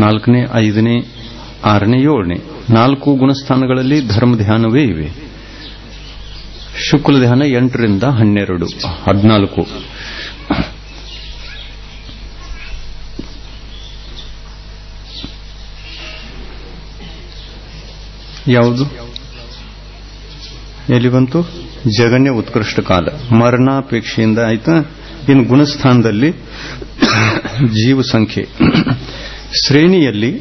4ನೇ 5ನೇ 6ನೇ 7ನೇ 4 ಗುಣಸ್ಥಾನಗಳಲ್ಲಿ ಧರ್ಮ ಧ್ಯಾನವೇ ಇವೆ. ಶುಕ್ಲ ಧ್ಯಾನ 8 ರಿಂದ 12 14. ಯಾವುದು ಎಲ್ಲಿ ಬಂತು? ಜಗನ್ಯ ಉತ್ಕೃಷ್ಟ ಕಾಲ, ಮರಣಾಪೇಕ್ಷೆಯಿಂದ ಆಯ್ತಾ. ಇನ್ನು ಗುಣಸ್ಥಾನದಲ್ಲಿ ಜೀವ ಸಂಖ್ಯೆ ಶ್ರೇಣಿಯಲ್ಲಿ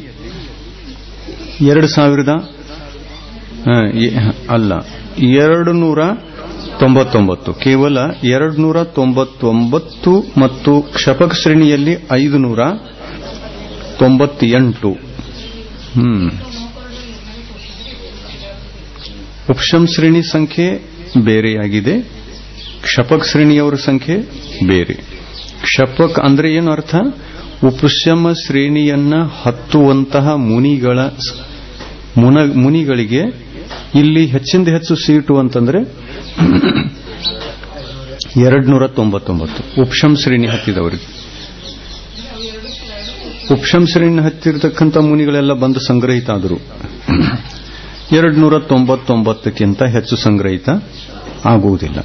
299 ಕೇವಲ 299 ಮತ್ತು ಕ್ಷಪಕ ಶ್ರೇಣಿಯಲ್ಲಿ 598. ಉಪಶಮ ಶ್ರೇಣಿ ಸಂಖ್ಯೆ ಬೇರೆಯಾಗಿದೆ, ಕ್ಷಪಕ ಶ್ರೇಣಿಯವರ ಸಂಖ್ಯೆ ಬೇರೆ. ಕ್ಷಪಕ ಅಂದ್ರೆ ಏನು ಅರ್ಥ? ಉಪಶಮ ಶ್ರೇಣಿಯನ್ನ ಹತ್ತುವಂತಹ ಮುನಿಗಳಿಗೆ ಇಲ್ಲಿ ಹೆಚ್ಚಿಂದ ಹೆಚ್ಚು ಸೀಟು ಅಂತಂದ್ರೆ 299 ಉಪಶಮ ಶ್ರೇಣಿ ಹತ್ತಿದವರಿಗೆ. ಉಪಶಮ ಶ್ರೇಣಿ ಹತ್ತಿರತಕ್ಕಂಥ ಮುನಿಗಳೆಲ್ಲ ಬಂದು ಸಂಗ್ರಹಿತ ಆದರು. 299ಕ್ಕಿಂತ ಹೆಚ್ಚು ಸಂಗ್ರಹಿತ ಆಗುವುದಿಲ್ಲ.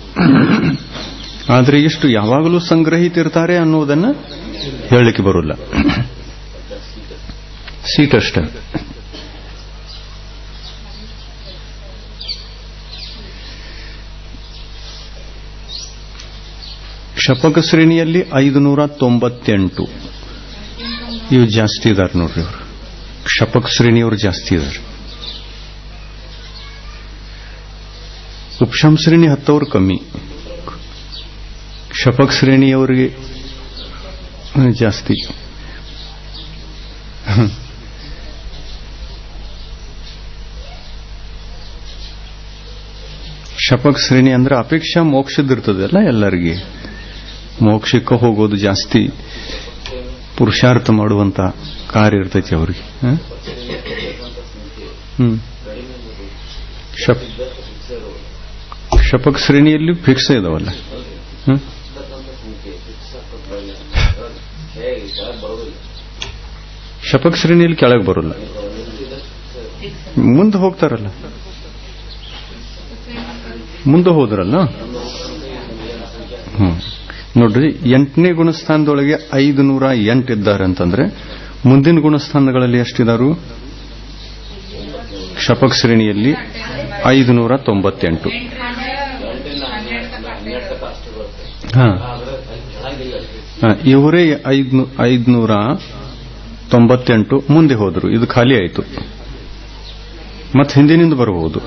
ಆದರೆ ಇಷ್ಟು ಯಾವಾಗಲೂ ಸಂಗ್ರಹಿತಿರ್ತಾರೆ ಅನ್ನೋದನ್ನ ಹೇಳಲಿಕ್ಕೆ ಬರೋಲ್ಲ. ಸೀಟ್ ಅಷ್ಟೇ. ಕ್ಷಪಕ ಶ್ರೇಣಿಯಲ್ಲಿ 598. ಇವು ಜಾಸ್ತಿ ಇದಾರೆ ನೋಡ್ರಿ. ಅವರು ಕ್ಷಪಕ ಶ್ರೇಣಿಯವರು ಜಾಸ್ತಿ ಇದಾರೆ. ಉಪಶಮ ಶ್ರೇಣಿ ಹತ್ತವರು ಕಮ್ಮಿ, ಕ್ಷಪಕ ಶ್ರೇಣಿಯವರಿಗೆ ಜಾಸ್ತಿ. ಕ್ಷಪಕ ಶ್ರೇಣಿ ಅಂದ್ರೆ ಅಪೇಕ್ಷಾ ಮೋಕ್ಷದಿರ್ತದಲ್ಲ ಎಲ್ಲರಿಗೆ. ಮೋಕ್ಷಕ್ಕೆ ಹೋಗೋದು ಜಾಸ್ತಿ ಪುರುಷಾರ್ಥ ಮಾಡುವಂತ ಕಾರ್ಯ ಇರ್ತೈತಿ ಅವರಿಗೆ. ಕ್ಷಪಕ ಶ್ರೇಣಿಯಲ್ಲಿ ಫಿಕ್ಸ್ ಇದಾವಲ್ಲ. ಕ್ಷಪಕ ಶ್ರೇಣಿಯಲ್ಲಿ ಕೆಳಗೆ ಬರೋಲ್ಲ, ಮುಂದೆ ಹೋಗ್ತಾರಲ್ಲ. ಮುಂದೆ ಹೋದ್ರಲ್ಲ. ನೋಡ್ರಿ, 8ನೇ ಗುಣಸ್ಥಾನದೊಳಗೆ 508 ಇದ್ದಾರೆ ಅಂತಂದ್ರೆ ಮುಂದಿನ ಗುಣಸ್ಥಾನಗಳಲ್ಲಿ ಎಷ್ಟಿದಾರು? ಕ್ಷಪಕ ಶ್ರೇಣಿಯಲ್ಲಿ 598. ಇವರೇ 598 ಮುಂದೆ ಹೋದ್ರು. ಇದು ಖಾಲಿ ಆಯಿತು. ಮತ್ತೆ ಹಿಂದಿನಿಂದ ಬರಬಹುದು.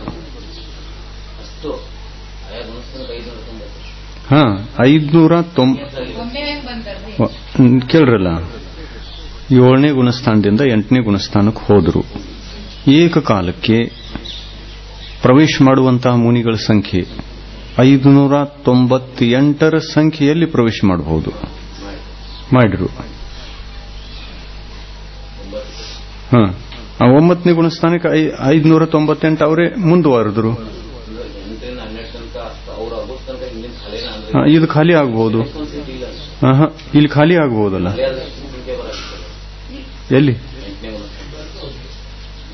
590 ಕೇಳ್ರಲ್ಲ. 7ನೇ ಗುಣಸ್ಥಾನದಿಂದ 8ನೇ ಗುಣಸ್ಥಾನಕ್ಕೆ ಹೋದ್ರು. ಏಕಕಾಲಕ್ಕೆ ಪ್ರವೇಶ ಮಾಡುವಂತಹ ಮುನಿಗಳ ಸಂಖ್ಯೆ 598ರ ಸಂಖ್ಯೆಯಲ್ಲಿ ಪ್ರವೇಶ ಮಾಡಬಹುದು. ಮಾಡಿರು. 9ನೇ ಗುಣಸ್ಥಾನಕ್ಕೆ 598 ಅವರೇ ಮುಂದುವರೆದ್ರು. ಇದು ಖಾಲಿ ಆಗಬಹುದು. ಇಲ್ಲಿ ಖಾಲಿ ಆಗಬಹುದಲ್ಲ. ಎಲ್ಲಿ?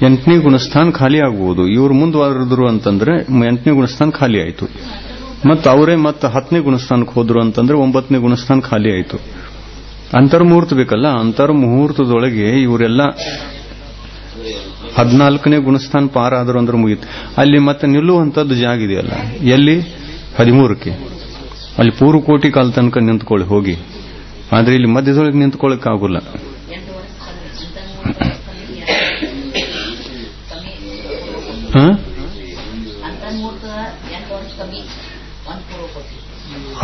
8ನೇ ಗುಣಸ್ಥಾನ ಖಾಲಿ ಆಗಬಹುದು. ಇವರು ಮುಂದುವರೆದ್ರು ಅಂತಂದ್ರೆ 8ನೇ ಗುಣಸ್ಥಾನ ಖಾಲಿ ಆಯಿತು. ಮತ್ತು ಅವರೇ ಮತ್ತೆ 10ನೇ ಗುಣಸ್ಥಾನಕ್ಕೆ ಹೋದ್ರು ಅಂತಂದ್ರೆ 9ನೇ ಗುಣಸ್ಥಾನ ಖಾಲಿ ಆಯಿತು. ಅಂತರ್ಮುಹೂರ್ತ ಬೇಕಲ್ಲ. ಅಂತರ್ಮುಹೂರ್ತದೊಳಗೆ ಇವರೆಲ್ಲ 14ನೇ ಗುಣಸ್ಥಾನ ಪಾರ ಆದ್ರು ಅಂದ್ರೆ ಮುಗಿತು. ಅಲ್ಲಿ ಮತ್ತೆ ನಿಲ್ಲುವಂತದ್ದು ಜಾಗ ಇದೆಯಲ್ಲ. ಎಲ್ಲಿ? 13ಕ್ಕೆ. ಅಲ್ಲಿ ಪೂರ್ವಕೋಟಿ ಕಾಲ ತನಕ ನಿಂತ್ಕೊಳ್ಳಿ ಹೋಗಿ. ಆದ್ರೆ ಇಲ್ಲಿ ಮಧ್ಯದೊಳಗೆ ನಿಂತ್ಕೊಳ್ಳಕ್ ಆಗೋಲ್ಲ.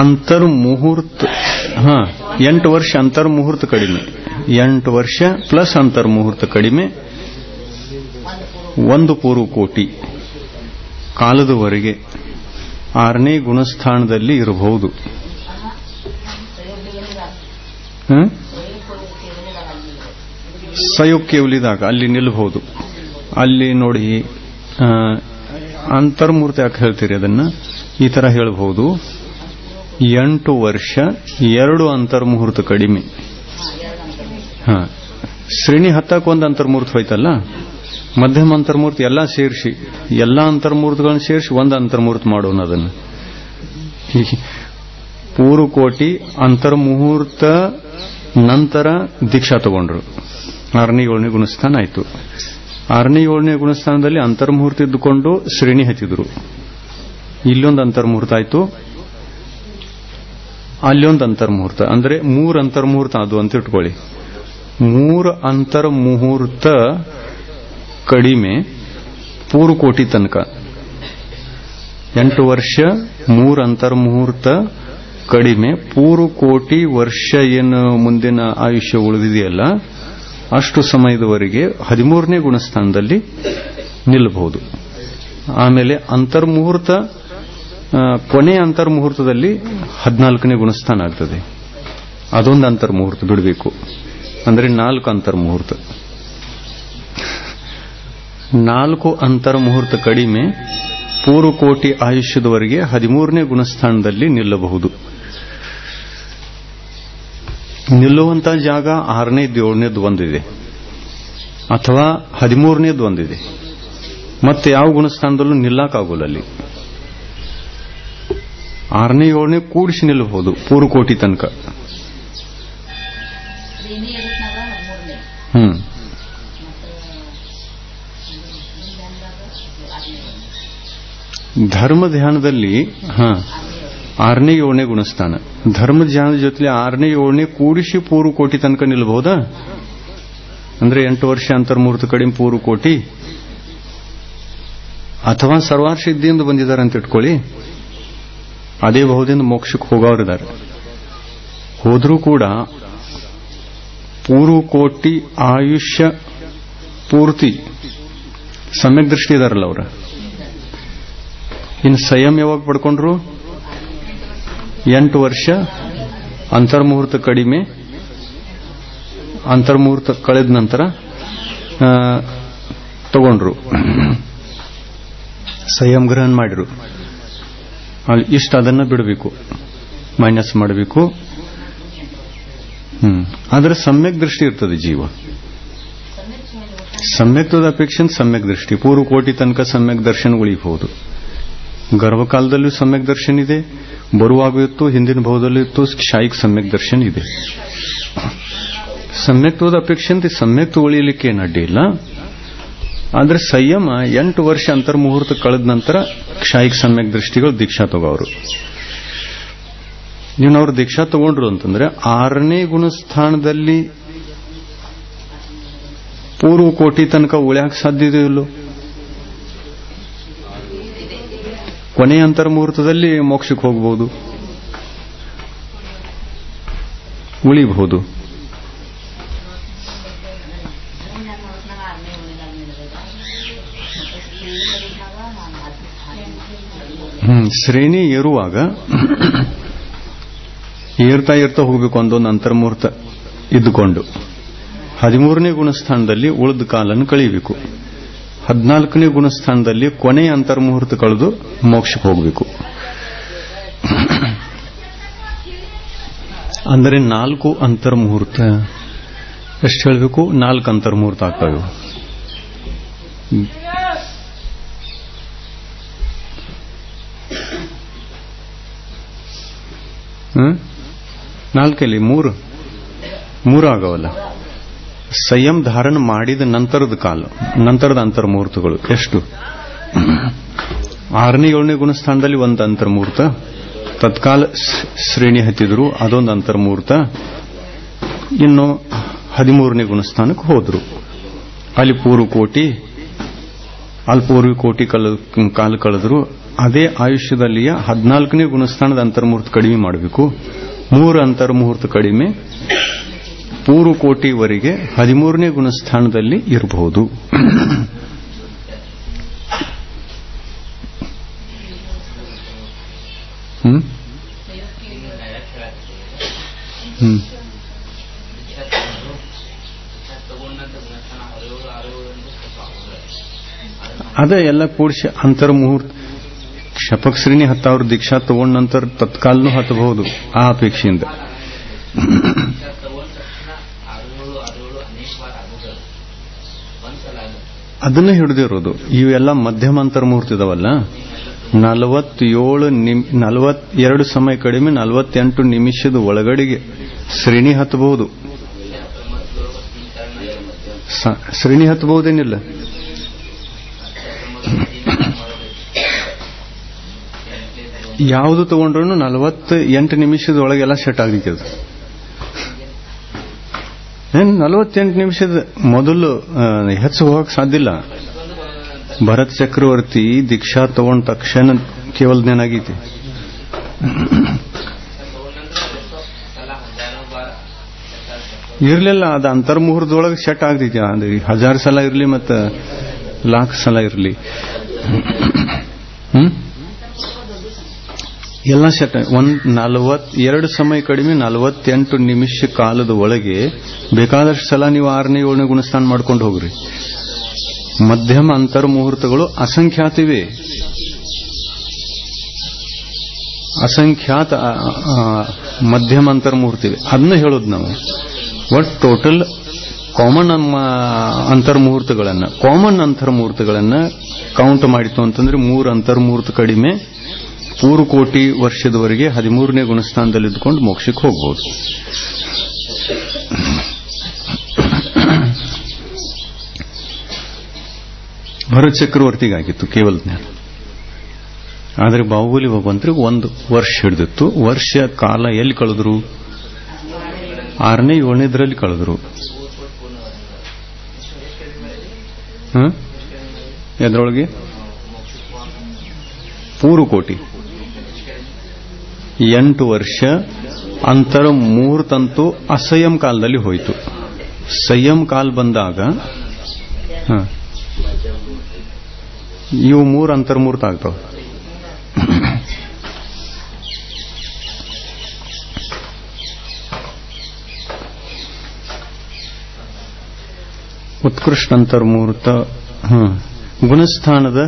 ಅಂತರ್ಮುಹೂರ್ತ 8 ವರ್ಷ ಅಂತರ್ಮುಹೂರ್ತ ಕಡಿಮೆ. 8 ವರ್ಷ ಪ್ಲಸ್ ಅಂತರ್ಮುಹೂರ್ತ ಕಡಿಮೆ. 1 ಪೂರ್ವಕೋಟಿ ಕಾಲದವರೆಗೆ 6ನೇ ಗುಣಸ್ಥಾನದಲ್ಲಿ ಇರಬಹುದು. ಸಯೋಗ್ಯ ಉಳಿದಾಗ ಅಲ್ಲಿ ನಿಲ್ಲಬಹುದು. ಅಲ್ಲಿ ನೋಡಿ, ಅಂತರ್ಮೂರ್ತಿ ಯಾಕೆ ಹೇಳ್ತೀರಿ ಅದನ್ನ? ಈ ತರ ಹೇಳಬಹುದು. 8 ವರ್ಷ 2 ಅಂತರ್ಮುಹೂರ್ತ ಕಡಿಮೆ. ಶ್ರೇಣಿ ಹತ್ತಕ್ಕೆ ಒಂದು ಅಂತರ್ಮೂರ್ತ ಹೋಯ್ತಲ್ಲ, ಮಧ್ಯಮ ಅಂತರ್ಮೂರ್ತ ಎಲ್ಲ ಸೇರಿಸಿ ಎಲ್ಲ ಅಂತರ್ಮೂರ್ತಗಳನ್ನ ಸೇರಿಸಿ ಒಂದು ಅಂತರ್ಮೂರ್ತ ಮಾಡೋಣ. ಅದನ್ನು ಪೂರ್ವಕೋಟಿ ಅಂತರ್ಮುಹೂರ್ತ ನಂತರ ದೀಕ್ಷಾ ತಗೊಂಡ್ರು. 6ನೇ 7ನೇ ಗುಣಸ್ಥಾನ ಆಯಿತು. 6ನೇ 7ನೇ ಗುಣಸ್ಥಾನದಲ್ಲಿ ಅಂತರ್ಮುಹೂರ್ತ ಇದ್ದುಕೊಂಡು ಶ್ರೇಣಿ ಹಚ್ಚಿದ್ರು. ಇಲ್ಲೊಂದು ಅಂತರ್ಮುಹೂರ್ತ ಆಯಿತು, ಅಲ್ಲೊಂದು ಅಂತರ್ಮುಹೂರ್ತ, ಅಂದ್ರೆ 3 ಅಂತರ್ಮುಹೂರ್ತ ಅದು ಅಂತ ಇಟ್ಕೊಳ್ಳಿ. 3 ಅಂತರ್ಮುಹೂರ್ತ ಕಡಿಮೆ ಪೂರ್ವಕೋಟಿ ತನಕ 8 ವರ್ಷ 3 ಅಂತರ್ಮುಹೂರ್ತ ಕಡಿಮೆ ಪೂರ್ವಕೋಟಿ ವರ್ಷ ಏನು ಮುಂದಿನ ಆಯುಷ್ಯ ಉಳಿದಿದೆಯಲ್ಲ ಅಷ್ಟು ಸಮಯದವರೆಗೆ 13ನೇ ಗುಣಸ್ಥಾನದಲ್ಲಿ ನಿಲ್ಲಬಹುದು. ಆಮೇಲೆ ಅಂತರ್ಮುಹೂರ್ತ ಕೊನೆಯ ಅಂತರ್ಮುಹೂರ್ತದಲ್ಲಿ 14ನೇ ಗುಣಸ್ಥಾನ ಆಗ್ತದೆ. ಅದೊಂದು ಅಂತರ್ಮುಹೂರ್ತ ಬಿಡಬೇಕು, ಅಂದ್ರೆ 4 ಅಂತರ್ಮುಹೂರ್ತ. 4 ಅಂತರ್ಮುಹೂರ್ತ ಕಡಿಮೆ ಪೂರ್ವಕೋಟಿ ಆಯುಷ್ಯದವರೆಗೆ 13ನೇ ಗುಣಸ್ಥಾನದಲ್ಲಿ ನಿಲ್ಲಬಹುದು. ನಿಲ್ಲುವಂತ ಜಾಗ 6ನೇದು 7ನೇದು ಒಂದಿದೆ, ಅಥವಾ 13ನೇದು ಒಂದಿದೆ. ಮತ್ತೆ ಯಾವ ಗುಣಸ್ಥಾನದಲ್ಲೂ ನಿಲ್ಲಕ್ಕಾಗೋಲ್ಲ. ಅಲ್ಲಿ 6ನೇ 7ನೇ ಕೂಡಿಸಿ ನಿಲ್ಲಬಹುದು ಪೂರ್ವಕೋಟಿ ತನಕ. ಧರ್ಮ ಧ್ಯಾನದಲ್ಲಿ 6ನೇ 7ನೇ ಗುಣಸ್ಥಾನ, ಧರ್ಮ ಧ್ಯಾನದ ಜೊತೆಲಿ 6ನೇ 7ನೇ ಕೂಡಿಸಿ ಪೂರ್ವಕೋಟಿ ತನಕ ನಿಲ್ಲಬಹುದಾ? ಅಂದ್ರೆ 8 ವರ್ಷ ಅಂತರ್ಮೂರ್ತ ಕಡಿಮೆ ಪೂರ್ವಕೋಟಿ, ಅಥವಾ ಸರ್ವಾರ್ ಸಿದ್ಧಿಯಿಂದ ಬಂದಿದ್ದಾರೆ ಅಂತ ಇಟ್ಕೊಳ್ಳಿ. ಅದೇ ಬಹುದಿಂದ ಮೋಕ್ಷಕ್ಕೆ ಹೋಗೋರಿದ್ದಾರೆ. ಹೋದ್ರೂ ಕೂಡ ಪೂರ್ವಕೋಟಿ ಆಯುಷ್ಯ ಪೂರ್ತಿ ಸಮ್ಯಕ್ ದೃಷ್ಟಿ ಇದಾರಲ್ಲ ಅವರ. ಇನ್ನು ಸಂಯಮ ಯಾವಾಗ ಪಡ್ಕೊಂಡ್ರು? 8 ವರ್ಷ ಅಂತರ್ಮುಹೂರ್ತ ಕಡಿಮೆ, ಅಂತರ್ಮುಹೂರ್ತ ಕಳೆದ ನಂತರ ತಗೊಂಡ್ರು, ಸಂಯಮ ಗ್ರಹಣ ಮಾಡಿರು. ಅಲ್ಲಿ ಇಷ್ಟ ಅದನ್ನ ಬಿಡಬೇಕು, ಮೈನಸ್ ಮಾಡಬೇಕು. ಆದ್ರೆ ಸಮ್ಯಕ್ ದೃಷ್ಟಿ ಇರ್ತದೆ ಜೀವ. ಸಮ್ಯಕ್ತದ ಅಪೇಕ್ಷೆ ಸಮ್ಯಕ್ ದೃಷ್ಟಿ. ಪೂರ್ವಕೋಟಿ ತನಕ ಸಮ್ಯಕ್ ದರ್ಶನ ಉಳಿಬಹುದು. ಗರ್ಭಕಾಲದಲ್ಲೂ ಸಮ್ಯಕ್ ದರ್ಶನ ಇದೆ, ಬರುವಾಗ ಇತ್ತು, ಹಿಂದಿನ ಭಾವದಲ್ಲೂ ಇತ್ತು, ಶಾಯಿಕ್ ಸಮ್ಯಕ್ ದರ್ಶನ ಇದೆ. ಸಮ್ಯಕ್ತದ ಅಪೇಕ್ಷೆ ಅಂತ ಸಮ್ಯಕ್ತ ಉಳಿಯಲಿಕ್ಕೆ ಏನು ಅಡ್ಡಿ ಇಲ್ಲ. ಆದ್ರೆ ಸಂಯಮ 8 ವರ್ಷ ಅಂತರ್ಮುಹೂರ್ತ ಕಳೆದ ನಂತರ ಕ್ಷಾಯಿಕ ಸಮ್ಯಕ್ ದೃಷ್ಟಿಗಳು ದೀಕ್ಷಾ ತಗೋರು. ನೀವು ಅವ್ರು ದೀಕ್ಷಾ ತಗೊಂಡ್ರು ಅಂತಂದ್ರೆ 6ನೇ ಗುಣಸ್ಥಾನದಲ್ಲಿ ಪೂರ್ವಕೋಟಿ ತನಕ ಉಳಿಯಾಕ ಸಾಧ್ಯತೆ ಇಲ್ಲೋ? ಕೊನೆಯ ಅಂತರ್ಮುಹೂರ್ತದಲ್ಲಿ ಮೋಕ್ಷಕ್ಕೆ ಹೋಗಬಹುದು, ಉಳಿಬಹುದು. ಶ್ರೇಣಿ ಏರುವಾಗ ಏರ್ತಾ ಏರ್ತಾ ಹೋಗಬೇಕು ಒಂದೊಂದು ಅಂತರ್ಮುಹೂರ್ತ ಇದ್ದುಕೊಂಡು 13ನೇ ಗುಣಸ್ಥಾನದಲ್ಲಿ ಉಳಿದ ಕಾಲನ್ನು ಕಳೀಬೇಕು. 14ನೇ ಗುಣಸ್ಥಾನದಲ್ಲಿ ಕೊನೆಯ ಅಂತರ್ಮುಹೂರ್ತ ಕಳೆದು ಮೋಕ್ಷಕ್ಕೆ ಹೋಗಬೇಕು. ಅಂದರೆ 4 ಅಂತರ್ಮುಹೂರ್ತ ಎಷ್ಟು ಹೇಳಬೇಕು? 4 ಅಂತರ್ಮುಹೂರ್ತ ಆಗ್ತವೆ. ನಾಲ್ಕಲ್ಲಿ 3 ಆಗವಲ್ಲ. ಸಂಯಮ ಧಾರಣ ಮಾಡಿದ ನಂತರದ ಕಾಲ, ನಂತರದ ಅಂತರ್ಮುಹೂರ್ತಗಳು ಎಷ್ಟು? 6ನೇ 7ನೇ ಗುಣಸ್ಥಾನದಲ್ಲಿ ಒಂದು ಅಂತರ್ಮುಹೂರ್ತ, ತತ್ಕಾಲ ಶ್ರೇಣಿ ಹತ್ತಿದ್ರು, ಅದೊಂದು ಅಂತರ್ಮುಹೂರ್ತ. ಇನ್ನು 13ನೇ ಗುಣಸ್ಥಾನಕ್ಕೆ ಹೋದ್ರು, ಅಲ್ಲಿ ಪೂರ್ವಕೋಟಿ, ಅಲ್ಲಿ ಪೂರ್ವಕೋಟಿ ಕಾಲ ಕಳೆದ್ರು. ಅದೇ ಆಯುಷ್ಯದಲ್ಲಿಯ 14ನೇ ಗುಣಸ್ಥಾನದ ಅಂತರ್ಮುಹೂರ್ತ ಕಡಿಮೆ ಮಾಡಬೇಕು. 3 ಅಂತರ್ಮುಹೂರ್ತ ಕಡಿಮೆ ಪೂರ್ವಕೋಟಿವರೆಗೆ 13ನೇ ಗುಣಸ್ಥಾನದಲ್ಲಿ ಇರಬಹುದು. ಅದೇ ಎಲ್ಲ ಕೂಡಿಸಿ ಅಂತರ್ಮುಹೂರ್ತ. ಶಪಕ್ ಶ್ರೇಣಿ ಹತ್ತವ್ರ ದೀಕ್ಷಾ ತಗೊಂಡ ನಂತರ ತತ್ಕಾಲನೂ ಹತ್ತಬಹುದು ಆ ಅಪೇಕ್ಷೆಯಿಂದ. ಅದನ್ನ ಹಿಡಿದಿರೋದು. ಇವೆಲ್ಲ ಮಧ್ಯಮಾಂತರ ಮುಹೂರ್ತ ಇದಾವಲ್ಲ, 42 ಸಮಯ ಕಡಿಮೆ 48 ನಿಮಿಷದ ಒಳಗಡೆಗೆ ಶ್ರೇಣಿ ಹತ್ತಬಹುದು. ಶ್ರೇಣಿ ಹತ್ತಬಹುದೇನಿಲ್ಲ. ಯಾವುದು ತಗೊಂಡ್ರು 48 ನಿಮಿಷದೊಳಗೆಲ್ಲ ಸೆಟ್ ಆಗ್ಲಿಕ್ಕೆ. 48 ನಿಮಿಷದ ಮೊದಲು ಹೆಚ್ಚು ಹೋಗಕ್ಕೆ ಸಾಧ್ಯ ಇಲ್ಲ. ಭರತ್ ಚಕ್ರವರ್ತಿ ದೀಕ್ಷಾ ತಗೊಂಡ ತಕ್ಷಣ ಕೇವಲ ಏನಾಗೈತಿ, ಇರ್ಲಿಲ್ಲ. ಅದು ಅಂತರ್ಮುಹೂರ್ತದೊಳಗೆ ಸೆಟ್ ಆಗ್ತೈತಿ. ಅಂದ್ರೆ 1000 ಸಲ ಇರ್ಲಿ ಮತ್ತ 1,00,000 ಸಲ ಇರ್ಲಿ, ಎಲ್ಲ ಸೆಟ್. 42 ಸಮಯ ಕಡಿಮೆ 48 ನಿಮಿಷ ಕಾಲದ ಒಳಗೆ ಬೇಕಾದಷ್ಟು ಸಲ ನೀವು 6ನೇ 7ನೇ ಗುಣಸ್ಥಾನ ಮಾಡ್ಕೊಂಡು ಹೋಗ್ರಿ. ಮಧ್ಯಮ ಅಂತರ್ಮುಹೂರ್ತಗಳು ಅಸಂಖ್ಯಾತಿವೆ. ಅಸಂಖ್ಯಾತ ಮಧ್ಯಮ ಅಂತರ್ಮುಹೂರ್ತ ಇವೆ. ಅದನ್ನ ಹೇಳೋದು ನಾವು. ಒಟ್ ಟೋಟಲ್ ಕಾಮನ್ ಅಂತರ್ಮುಹೂರ್ತಗಳನ್ನ ಕೌಂಟ್ ಮಾಡಿತು ಅಂತಂದ್ರೆ 3 ಅಂತರ್ಮುಹೂರ್ತ ಕಡಿಮೆ 3 ಕೋಟಿ ವರ್ಷದವರೆಗೆ 13ನೇ ಗುಣಸ್ಥಾನದಲ್ಲಿ ಇದ್ದುಕೊಂಡು ಮೋಕ್ಷಕ್ಕೆ ಹೋಗ್ಬೋದು. ಭರತ ಚಕ್ರವರ್ತಿಗಾಗಿತ್ತು ಕೇವಲ ಜ್ಞಾನ. ಆದರೆ ಬಾಹುಬಲಿ ಭಗವಂತರಿಗೆ 1 ವರ್ಷ ಹಿಡಿದಿತ್ತು. ವರ್ಷ ಕಾಲ ಎಲ್ಲಿ ಕಳೆದ್ರು? 6ನೇ 7ನೇದರಲ್ಲಿ ಕಳೆದ್ರು. ಎದ್ರೊಳಗೆ 3 ಕೋಟಿ 8 ವರ್ಷ ಅಂತರ ಮುಹೂರ್ತಂತೂ ಅಸಂಯಮ ಕಾಲದಲ್ಲಿ ಹೋಯಿತು. ಸಂಯಮ ಕಾಲ ಬಂದಾಗ ಇವು 3 ಅಂತರ್ಮುಹೂರ್ತ ಆಗ್ತಾವ. ಉತ್ಕೃಷ್ಟ ಅಂತರ್ಮುಹೂರ್ತ ಗುಣಸ್ಥಾನದ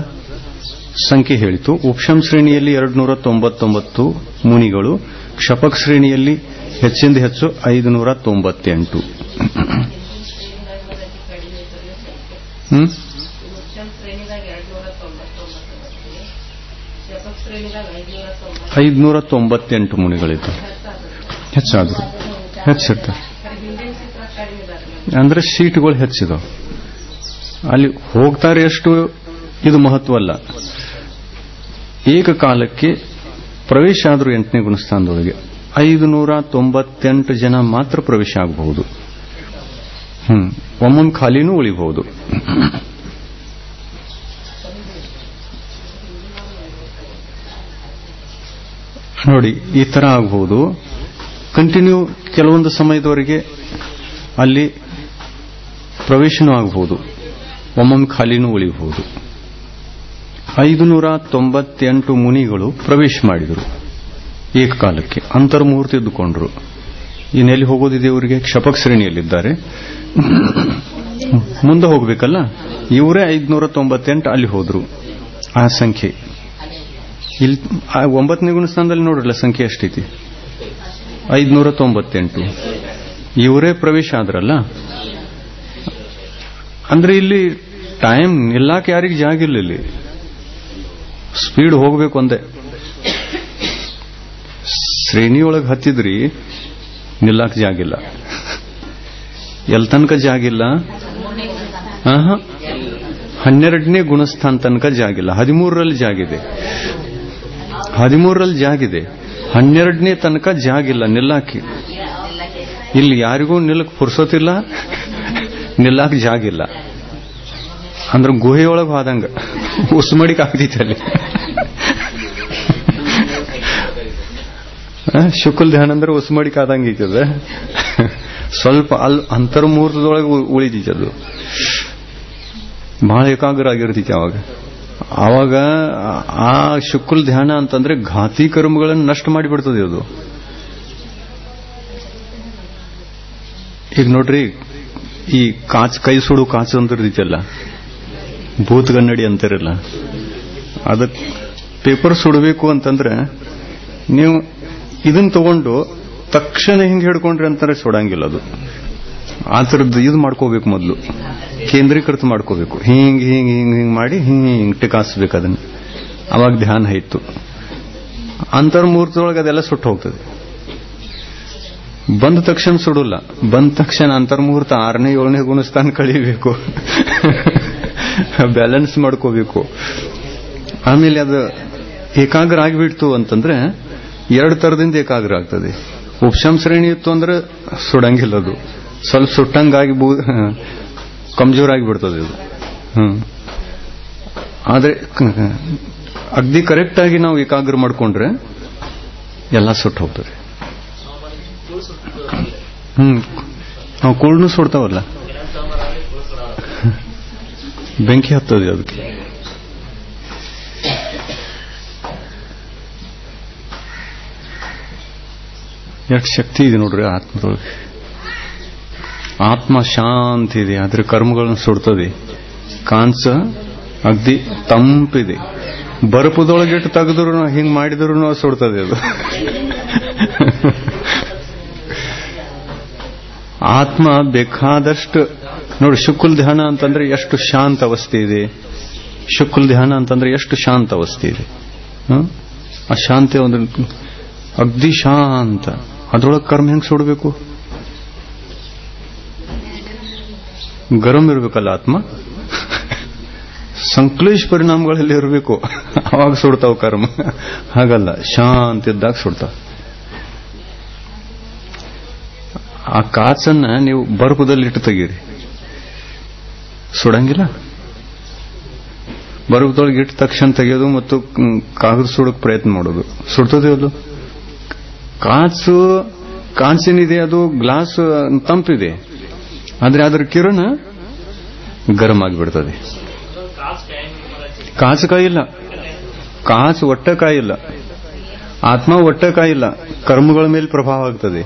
ಸಂಖ್ಯೆ ಹೇಳಿತು. ಉಪಶಮ ಶ್ರೇಣಿಯಲ್ಲಿ 299 ಮುನಿಗಳು, ಕ್ಷಪಕ ಶ್ರೇಣಿಯಲ್ಲಿ ಹೆಚ್ಚಿಂದ ಹೆಚ್ಚು 598. $598 ಮುನಿಗಳಿದ್ದು ಹೆಚ್ಚಾದ್ರು. ಹೆಚ್ಚಿರ್ತಾರೆ ಅಂದ್ರೆ ಸೀಟ್ಗಳು ಹೆಚ್ಚಿದವು. ಅಲ್ಲಿ ಹೋಗ್ತಾರೆ ಎಷ್ಟು ಇದು ಮಹತ್ವ ಅಲ್ಲ. ಏಕಕಾಲಕ್ಕೆ ಪ್ರವೇಶ ಆದರೂ 8ನೇ ಗುಣಸ್ಥಾನದೊಳಗೆ 598 ಜನ ಮಾತ್ರ ಪ್ರವೇಶ ಆಗಬಹುದು. ಒಮ್ಮೊಮ್ಮೆ ಖಾಲಿನೂ ಉಳಿಬಹುದು. ನೋಡಿ, ಈ ತರ ಆಗಬಹುದು. ಕಂಟಿನ್ಯೂ ಕೆಲವೊಂದು ಸಮಯದವರೆಗೆ ಅಲ್ಲಿ ಪ್ರವೇಶನೂ ಆಗಬಹುದು, ಒಮ್ಮೊಮ್ಮೆ ಖಾಲಿನೂ ಉಳಿಬಹುದು. 598 ಮುನಿಗಳು ಪ್ರವೇಶ ಮಾಡಿದರು ಏಕಕಾಲಕ್ಕೆ. ಅಂತರ್ಮುಹೂರ್ತ ಇದ್ದುಕೊಂಡ್ರು. ಇನ್ನೆಲ್ಲಿ ಹೋಗೋದಿದೆ ಅವರಿಗೆ? ಕ್ಷಪಕ ಶ್ರೇಣಿಯಲ್ಲಿದ್ದಾರೆ. ಮುಂದೆ ಹೋಗ್ಬೇಕಲ್ಲ, ಇವರೇ 598 ಅಲ್ಲಿ ಹೋದ್ರು. ಆ ಸಂಖ್ಯೆ ಇಲ್ಲಿ 9ನೇ ಗುಣಸ್ಥಾನದಲ್ಲಿ ನೋಡ್ರಲ್ಲ ಸಂಖ್ಯೆ ಎಷ್ಟೈತಿ? 598. ಇವರೇ ಪ್ರವೇಶ ಆದ್ರಲ್ಲ. ಅಂದ್ರೆ ಇಲ್ಲಿ ಟೈಮ್ ನಿಲ್ಲಾಕ ಯಾರಿಗೆ ಜಾಗ ಇಲ್ಲ. ಇಲ್ಲಿ ಸ್ಪೀಡ್ ಹೋಗ್ಬೇಕು ಒಂದೇ. ಶ್ರೇಣಿಯೊಳಗೆ ಹತ್ತಿದ್ರಿ ನಿಲ್ಲಾಕ ಜಾಗಿಲ್ಲ. ಎಲ್ ತನಕ ಜಾಗಿಲ್ಲ? 12ನೇ ಗುಣಸ್ಥಾನ ತನಕ ಜಾಗಿಲ್ಲ. 13ರಲ್ಲಿ ಜಾಗಿದೆ. 13ರಲ್ಲಿ ಜಾಗಿದೆ. 12ನೇ ತನಕ ಜಾಗಿಲ್ಲ ನಿಲ್ಲಾಕಿ. ಇಲ್ಲಿ ಯಾರಿಗೂ ನಿಲ್ಲಕ್ ಪುರ್ಸೋತಿಲ್ಲ, ನಿಲ್ಲಾಕ ಜಾಗಿಲ್ಲ. ಅಂದ್ರೆ ಗುಹೆಯೊಳಗೆ ಹೋದಂಗ ಉಸ್ಮಡಿಕ್ ಆಗ್ತೈತಿ ಅಲ್ಲಿ. ಶುಕುಲ್ ಧ್ಯಾನ ಅಂದ್ರೆ ಉಸ್ಮಡಿಕ್ ಆದಂಗ ಐತದ. ಸ್ವಲ್ಪ ಅಲ್ಲಿ ಅಂತರ್ಮುಹೂರ್ತದೊಳಗೆ ಉಳಿದೈತದು. ಬಹಳ ಏಕಾಗ್ರ ಆಗಿರ್ತೈತಿ ಅವಾಗ. ಆ ಶುಕುಲ್ ಧ್ಯಾನ ಅಂತಂದ್ರೆ ಘಾತಿ ಕರ್ಮಗಳನ್ನು ನಷ್ಟ ಮಾಡಿಬಿಡ್ತದೆ ಅದು. ಈಗ ನೋಡ್ರಿ, ಈ ಕೈ ಸುಡು ಕಾಚು ಅಂತಿರ್ತೈತಲ್ಲ, ಭೂತಗನ್ನಡಿ ಅಂತಿರಲ್ಲ, ಅದಕ್ಕೆ ಪೇಪರ್ ಸುಡಬೇಕು ಅಂತಂದ್ರೆ ನೀವು ಇದನ್ನ ತಗೊಂಡು ತಕ್ಷಣ ಹಿಂಗೆ ಹಿಡ್ಕೊಂಡ್ರಿ ಅಂತಾರೆ ಸುಡಂಗಿಲ್ಲ ಅದು. ಆ ಥರದ್ದು ಇದು ಮಾಡ್ಕೋಬೇಕು, ಮೊದಲು ಕೇಂದ್ರೀಕೃತ ಮಾಡ್ಕೋಬೇಕು. ಹಿಂಗ್ ಹಿಂಗ್ ಹಿಂಗ್ ಹಿಂಗ್ ಮಾಡಿ ಹಿಂಗ್ ಟಿಕಾಸ್ಬೇಕು ಅದನ್ನ. ಅವಾಗ ಧ್ಯಾನ ಆಯ್ತು. ಅಂತರ್ಮುಹೂರ್ತದೊಳಗೆ ಅದೆಲ್ಲ ಸುಟ್ಟು ಹೋಗ್ತದೆ. ಬಂದ ತಕ್ಷಣ ಸುಡಲ್ಲ. ಬಂದ ತಕ್ಷಣ ಅಂತರ್ಮುಹೂರ್ತ 6ನೇ 7ನೇ ಗುಣಸ್ಥಾನ ಕಳಿಬೇಕು, ಬ್ಯಾಲೆನ್ಸ್ ಮಾಡ್ಕೋಬೇಕು. ಆಮೇಲೆ ಅದು ಏಕಾಗ್ರ ಆಗಿಬಿಡ್ತು ಅಂತಂದ್ರೆ 2 ಥರದಿಂದ ಏಕಾಗ್ರ ಆಗ್ತದೆ. ಉಪಶಮ ಶ್ರೇಣಿ ಇತ್ತು ಅಂದ್ರೆ ಸುಡಂಗಿಲ್ಲ, ಅದು ಸ್ವಲ್ಪ ಸುಟ್ಟಂಗಾಗಿ ಕಮ್ಜೋರ್ ಆಗಿಬಿಡ್ತದೆ ಅದು. ಆದ್ರೆ ಅಗ್ದಿ ಕರೆಕ್ಟ್ ಆಗಿ ನಾವು ಏಕಾಗ್ರ ಮಾಡ್ಕೊಂಡ್ರೆ ಎಲ್ಲ ಸುಟ್ಟು ಹೋಗ್ತದೆ. ನಾವು ಕೂಳ್ನು ಸುಡ್ತಾವಲ್ಲ, ಬೆಂಕಿ ಹತ್ತದ ಅದಕ್ಕೆ. ಎಷ್ಟು ಶಕ್ತಿ ಇದೆ ನೋಡ್ರಿ ಆತ್ಮದೊಳಗೆ. ಆತ್ಮ ಶಾಂತಿ ಇದೆ, ಆದ್ರೆ ಕರ್ಮಗಳನ್ನು ಸುಡ್ತದೆ. ಕಾಂಸ ಅಗ್ದಿ ತಂಪಿದೆ. ಬರಪದೊಳಗಿಟ್ಟು ತೆಗೆದ್ರು ಹಿಂಗ್ ಮಾಡಿದ್ರು ಸುಡ್ತದೆ ಅದು. ಆತ್ಮ ಬೇಕಾದಷ್ಟು ನೋಡಿ. ಶುಕ್ಲ ಧ್ಯಾನ ಅಂತಂದ್ರೆ ಎಷ್ಟು ಶಾಂತ ಅವಸ್ಥೆ ಇದೆ. ಶುಕ್ಲ ಧ್ಯಾನ ಅಂತಂದ್ರೆ ಎಷ್ಟು ಶಾಂತ ಅವಸ್ಥೆ ಇದೆ. ಆ ಶಾಂತಿ ಒಂದು ಅಗ್ದಿ ಶಾಂತ. ಅದ್ರೊಳಗೆ ಕರ್ಮ ಹೆಂಗ್ ಸುಡಬೇಕು? ಗರಂ ಇರಬೇಕಲ್ಲ ಆತ್ಮ, ಸಂಕ್ಲೇಶ ಪರಿಣಾಮಗಳಲ್ಲಿ ಇರಬೇಕು, ಅವಾಗ ಸುಡ್ತಾವ ಕರ್ಮ. ಹಾಗಲ್ಲ, ಶಾಂತಿ ಇದ್ದಾಗ ಸುಡ್ತಾವ. ಆ ಕಾಚನ್ನ ನೀವು ಬರಪದಲ್ಲಿಟ್ಟು ತೆಗೀರಿ, ಸುಡಂಗಿಲ್ಲ. ಬರಪದೊಳಗೆ ಇಟ್ಟ ತಕ್ಷಣ ತೆಗೆಯೋದು ಮತ್ತು ಕಾಗದ ಸುಡಕ್ ಪ್ರಯತ್ನ ಮಾಡೋದು, ಸುಡ್ತದೆ ಅದು. ಕಾಂಚಿನಿದೆ, ಅದು ಗ್ಲಾಸ್ ತಂಪಿದೆ, ಆದ್ರೆ ಅದರ ಕಿರಣ ಗರಂ ಆಗಿಬಿಡ್ತದೆ. ಕಾಚು ಕಾಯಿಲ್ಲ, ಕಾಚು ಒಟ್ಟ ಕಾಯಿಲ್ಲ, ಆತ್ಮ ಒಟ್ಟ ಕಾಯಿಲ್ಲ, ಕರ್ಮಗಳ ಮೇಲೆ ಪ್ರಭಾವ ಆಗ್ತದೆ.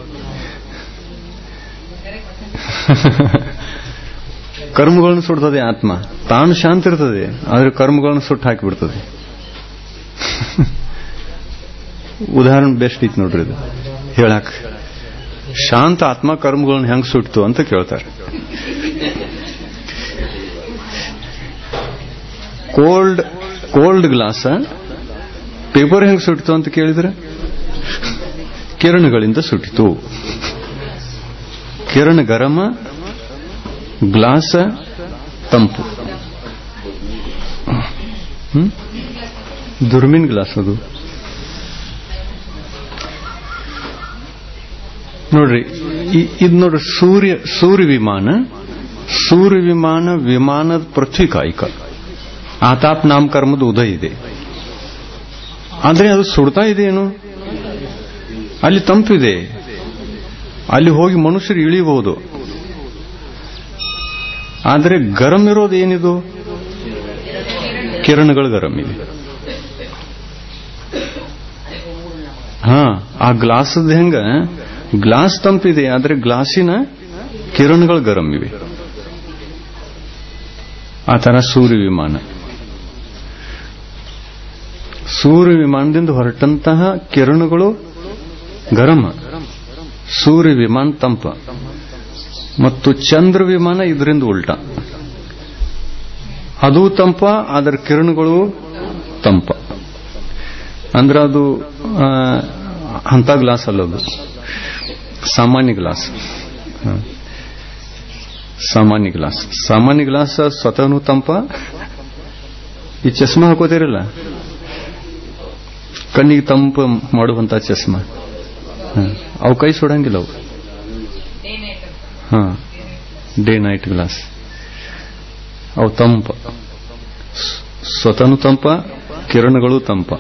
ಕರ್ಮಗಳನ್ನು ಸುಡ್ತದೆ ಆತ್ಮ. ತಾನು ಶಾಂತಿ ಇರ್ತದೆ, ಆದ್ರೆ ಕರ್ಮಗಳನ್ನು ಸುಟ್ಟು ಹಾಕಿಬಿಡ್ತದೆ. ಉದಾಹರಣೆ ಬೆಸ್ಟ್ ಇತ್ತು ನೋಡ್ರಿ ಇದು ಹೇಳಕ್. ಶಾಂತ ಆತ್ಮ ಕರ್ಮಗಳನ್ನು ಹೆಂಗ್ ಸುಟ್ತು ಅಂತ ಕೇಳ್ತಾರೆ. ಕೋಲ್ಡ್ ಗ್ಲಾಸ್ ಪೇಪರ್ ಹೆಂಗ್ ಸುಟ್ಟಿತು ಅಂತ ಕೇಳಿದ್ರೆ ಕಿರಣಗಳಿಂದ ಸುಟ್ಟಿತು. ಕಿರಣ ಗರಮ, ಗ್ಲಾಸ ತಂಪು. ದುರ್ಮಿನ್ ಗ್ಲಾಸ್ ಅದು ನೋಡ್ರಿ. ಇದು ನೋಡ್ರಿ, ಸೂರ್ಯ ವಿಮಾನ ವಿಮಾನದ ಪೃಥ್ವಿ ಕಾಯಿಕ. ಆತಾಪ್ ನಾಮಕರ್ಮದ ಉದಯ ಇದೆ, ಆದ್ರೆ ಅದು ಸುಡ್ತಾ ಇದೆ. ಏನು ಅಲ್ಲಿ ತಂಪಿದೆ, ಅಲ್ಲಿ ಹೋಗಿ ಮನುಷ್ಯರು ಇಳಿಬಹುದು. ಆದ್ರೆ ಗರಂ ಇರೋದು ಏನಿದು? ಕಿರಣಗಳು ಗರಂ ಇದೆ. ಆ ಗ್ಲಾಸದ ಹೆಂಗ ಗ್ಲಾಸ್ ತಂಪಿದೆ, ಆದ್ರೆ ಗ್ಲಾಸಿನ ಕಿರಣಗಳು ಗರಂ ಇವೆ. ಆ ತರ ಸೂರ್ಯ ವಿಮಾನದಿಂದ ಹೊರಟಂತಹ ಕಿರಣಗಳು ಗರಮ, ಸೂರ್ಯ ವಿಮಾನ ತಂಪ. ಮತ್ತು ಚಂದ್ರ ವಿಮಾನ ಇದರಿಂದ ಉಲ್ಟ, ಅದು ತಂಪ, ಅದರ ಕಿರಣಗಳು ತಂಪ. ಅಂದ್ರೆ ಅದು ಅಂತ ಗ್ಲಾಸ್ ಅಲ್ಲದು, ಸಾಮಾನ್ಯ ಗ್ಲಾಸ್. ಸಾಮಾನ್ಯ ಗ್ಲಾಸ್ ಸ್ವತಃನೂ ತಂಪ. ಈ ಚಸ್ಮಾ ಹಾಕೋತಿರಲ್ಲ, ಕಣ್ಣಿಗೆ ತಂಪು ಮಾಡುವಂತ ಚಸ್ಮಾ, ಅವು ಕೈ ಸುಡಂಗಿಲ್ಲ ಅವು. ಡೇ ನೈಟ್ ಗ್ಲಾಸ್ ಅವು ತಂಪ, ಸ್ವತಃನೂ ತಂಪ, ಕಿರಣಗಳು ತಂಪ.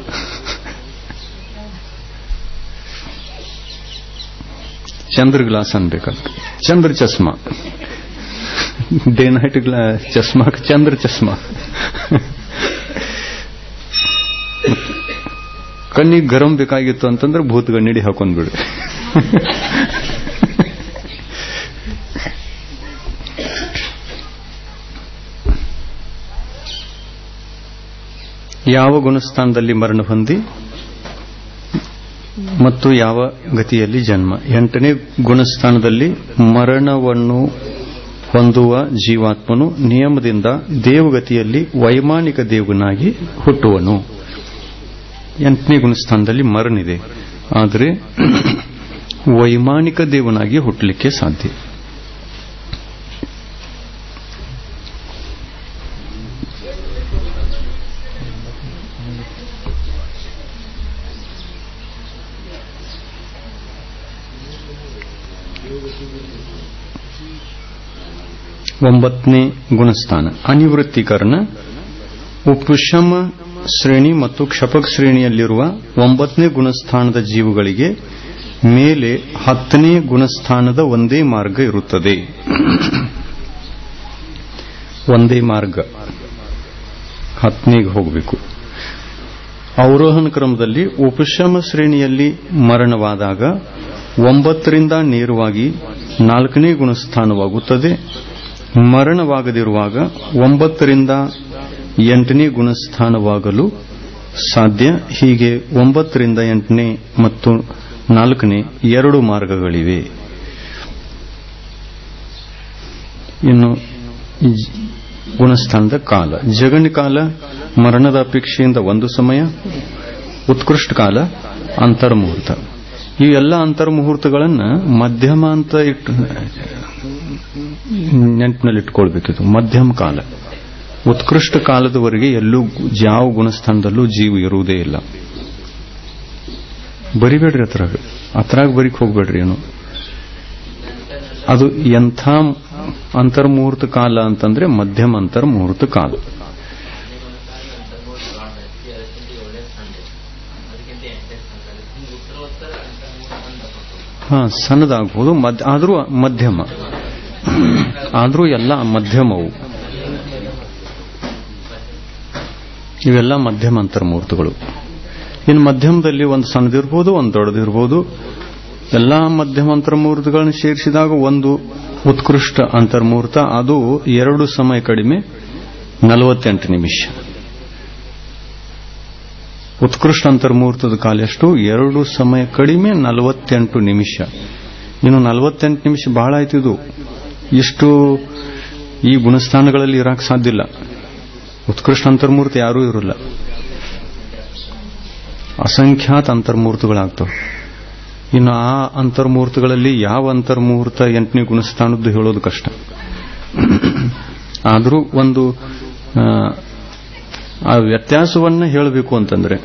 ಚಂದ್ರ ಗ್ಲಾಸ್ ಅನ್ಬೇಕಲ್ಲ, ಚಂದ್ರ ಚಸ್ಮಾ. ಡೇ ನೈಟ್ ಚಸ್ಮಾ, ಚಂದ್ರ ಚಸ್ಮಾ. ಕಣ್ಣಿಗೆ ಗರಂ ಬೇಕಾಗಿತ್ತು ಅಂತಂದ್ರೆ ಭೂತ ಗಣ್ಣಿಡಿ ಹಾಕೊಂಡ್ಬಿಡು. ಯಾವ ಗುಣಸ್ಥಾನದಲ್ಲಿ ಮರಣ ಹೊಂದಿ ಮತ್ತು ಯಾವ ಗತಿಯಲ್ಲಿ ಜನ್ಮ. 8ನೇ ಗುಣಸ್ಥಾನದಲ್ಲಿ ಮರಣವನ್ನು ಹೊಂದುವ ಜೀವಾತ್ಮನು ನಿಯಮದಿಂದ ದೇವಗತಿಯಲ್ಲಿ ವೈಮಾನಿಕ ದೇವನಾಗಿ ಹುಟ್ಟುವನು. 8ನೇ ಗುಣಸ್ಥಾನದಲ್ಲಿ ಮರಣಿದೆ, ಆದರೆ ವೈಮಾನಿಕ ದೇವನಾಗಿ ಹುಟ್ಟಲಿಕ್ಕೆ ಸಾಧ್ಯ. ಒಂಬತ್ತನೇ ಗುಣಸ್ಥಾನ ಅನಿವೃತ್ತೀಕರಣ. ಉಪಶಮ ಶ್ರೇಣಿ ಮತ್ತು ಕ್ಷಪಕ ಶ್ರೇಣಿಯಲ್ಲಿರುವ 9ನೇ ಗುಣಸ್ಥಾನದ ಜೀವಗಳಿಗೆ ಮೇಲೆ 10ನೇ ಗುಣಸ್ಥಾನದ ಒಂದೇ ಮಾರ್ಗ ಇರುತ್ತದೆ. ಒಂದೇ ಮಾರ್ಗ 10ನೇಗೆ ಹೋಗಬೇಕು. ಅವರೋಹಣ ಕ್ರಮದಲ್ಲಿ ಉಪಶಮ ಶ್ರೇಣಿಯಲ್ಲಿ ಮರಣವಾದಾಗ 9ರಿಂದ ನೇರವಾಗಿ 4ನೇ ಗುಣಸ್ಥಾನವಾಗುತ್ತದೆ. ಮರಣವಾಗದಿರುವಾಗ 9ರಿಂದ 8ನೇ ಗುಣಸ್ಥಾನವಾಗಲು ಸಾಧ್ಯ. ಹೀಗೆ 9ರಿಂದ 8ನೇ ಮತ್ತು 4ನೇ 2 ಮಾರ್ಗಗಳಿವೆ. ಇನ್ನು ಗುಣಸ್ಥಾನದ ಕಾಲ. ಜಗನ್ಯ ಕಾಲ ಮರಣದ ಅಪೇಕ್ಷೆಯಿಂದ 1 ಸಮಯ, ಉತ್ಕೃಷ್ಟ ಕಾಲ, ಅಂತರ್ಮುಹೂರ್ತ. ಇವೆಲ್ಲ ಅಂತರ್ಮುಹೂರ್ತಗಳನ್ನು ಮಧ್ಯಮ ಅಂತ ನೆನಪಿನಲ್ಲಿಟ್ಕೊಳ್ಬೇಕಿತ್ತು. ಮಧ್ಯಮ ಕಾಲ, ಉತ್ಕೃಷ್ಟ ಕಾಲದವರೆಗೆ ಎಲ್ಲೂ ಯಾವ ಗುಣಸ್ಥಾನದಲ್ಲೂ ಜೀವ ಇರುವುದೇ ಇಲ್ಲ. ಬರಿಬೇಡ್ರಿ, ಅತ್ರಾಗ ಬರಿಕ್ ಹೋಗ್ಬೇಡ್ರಿ. ಏನು ಅದು ಎಂಥ ಅಂತರ್ಮುಹೂರ್ತ ಕಾಲ ಅಂತಂದ್ರೆ ಮಧ್ಯಮ ಅಂತರ್ಮುಹೂರ್ತ ಕಾಲ. ಸಣ್ಣದಾಗಬಹುದು, ಆದ್ರೂ ಮಧ್ಯಮ, ಆದ್ರೂ ಎಲ್ಲ ಮಧ್ಯಮವು. ಇವೆಲ್ಲ ಮಧ್ಯಮ ಅಂತರ್ಮುಹೂರ್ತಗಳು. ಇನ್ನು ಮಧ್ಯಮದಲ್ಲಿ ಒಂದು ಸಣ್ಣದಿರ್ಬೋದು, ಒಂದು ದೊಡ್ಡದಿರ್ಬೋದು. ಎಲ್ಲಾ ಮಧ್ಯಮ ಅಂತರ್ಮುಹೂರ್ತಗಳನ್ನು ಸೇರಿಸಿದಾಗ ಒಂದು ಉತ್ಕೃಷ್ಟ ಅಂತರ್ಮುಹೂರ್ತ. ಅದು 2 ಸಮಯ ಕಡಿಮೆ 48 ನಿಮಿಷ. ಉತ್ಕೃಷ್ಟ ಅಂತರ್ಮುಹೂರ್ತದ ಕಾಲ ಎಷ್ಟು? 2 ಸಮಯ ಕಡಿಮೆ 48 ನಿಮಿಷ. ಇನ್ನು 48 ನಿಮಿಷ ಬಹಳ ಆಯ್ತಿದು. ಇಷ್ಟು ಈ ಗುಣಸ್ಥಾನಗಳಲ್ಲಿ ಇರಕ್ಕೆ ಸಾಧ್ಯ ಇಲ್ಲ. ಉತ್ಕೃಷ್ಟ ಅಂತರ್ಮೂರ್ತಿ ಯಾರೂ ಇರಲ್ಲ. ಅಸಂಖ್ಯಾತ ಅಂತರ್ಮೂರ್ತಗಳಾಗ್ತವೆ. ಇನ್ನು ಆ ಅಂತರ್ಮೂರ್ತಗಳಲ್ಲಿ ಯಾವ ಅಂತರ್ಮುಹೂರ್ತ 8ನೇ ಗುಣಸ್ಥಾನದ್ದು ಹೇಳೋದು ಕಷ್ಟ. ಆದರೂ ಒಂದು ಆ ವ್ಯತ್ಯಾಸವನ್ನ ಹೇಳಬೇಕು ಅಂತಂದ್ರೆ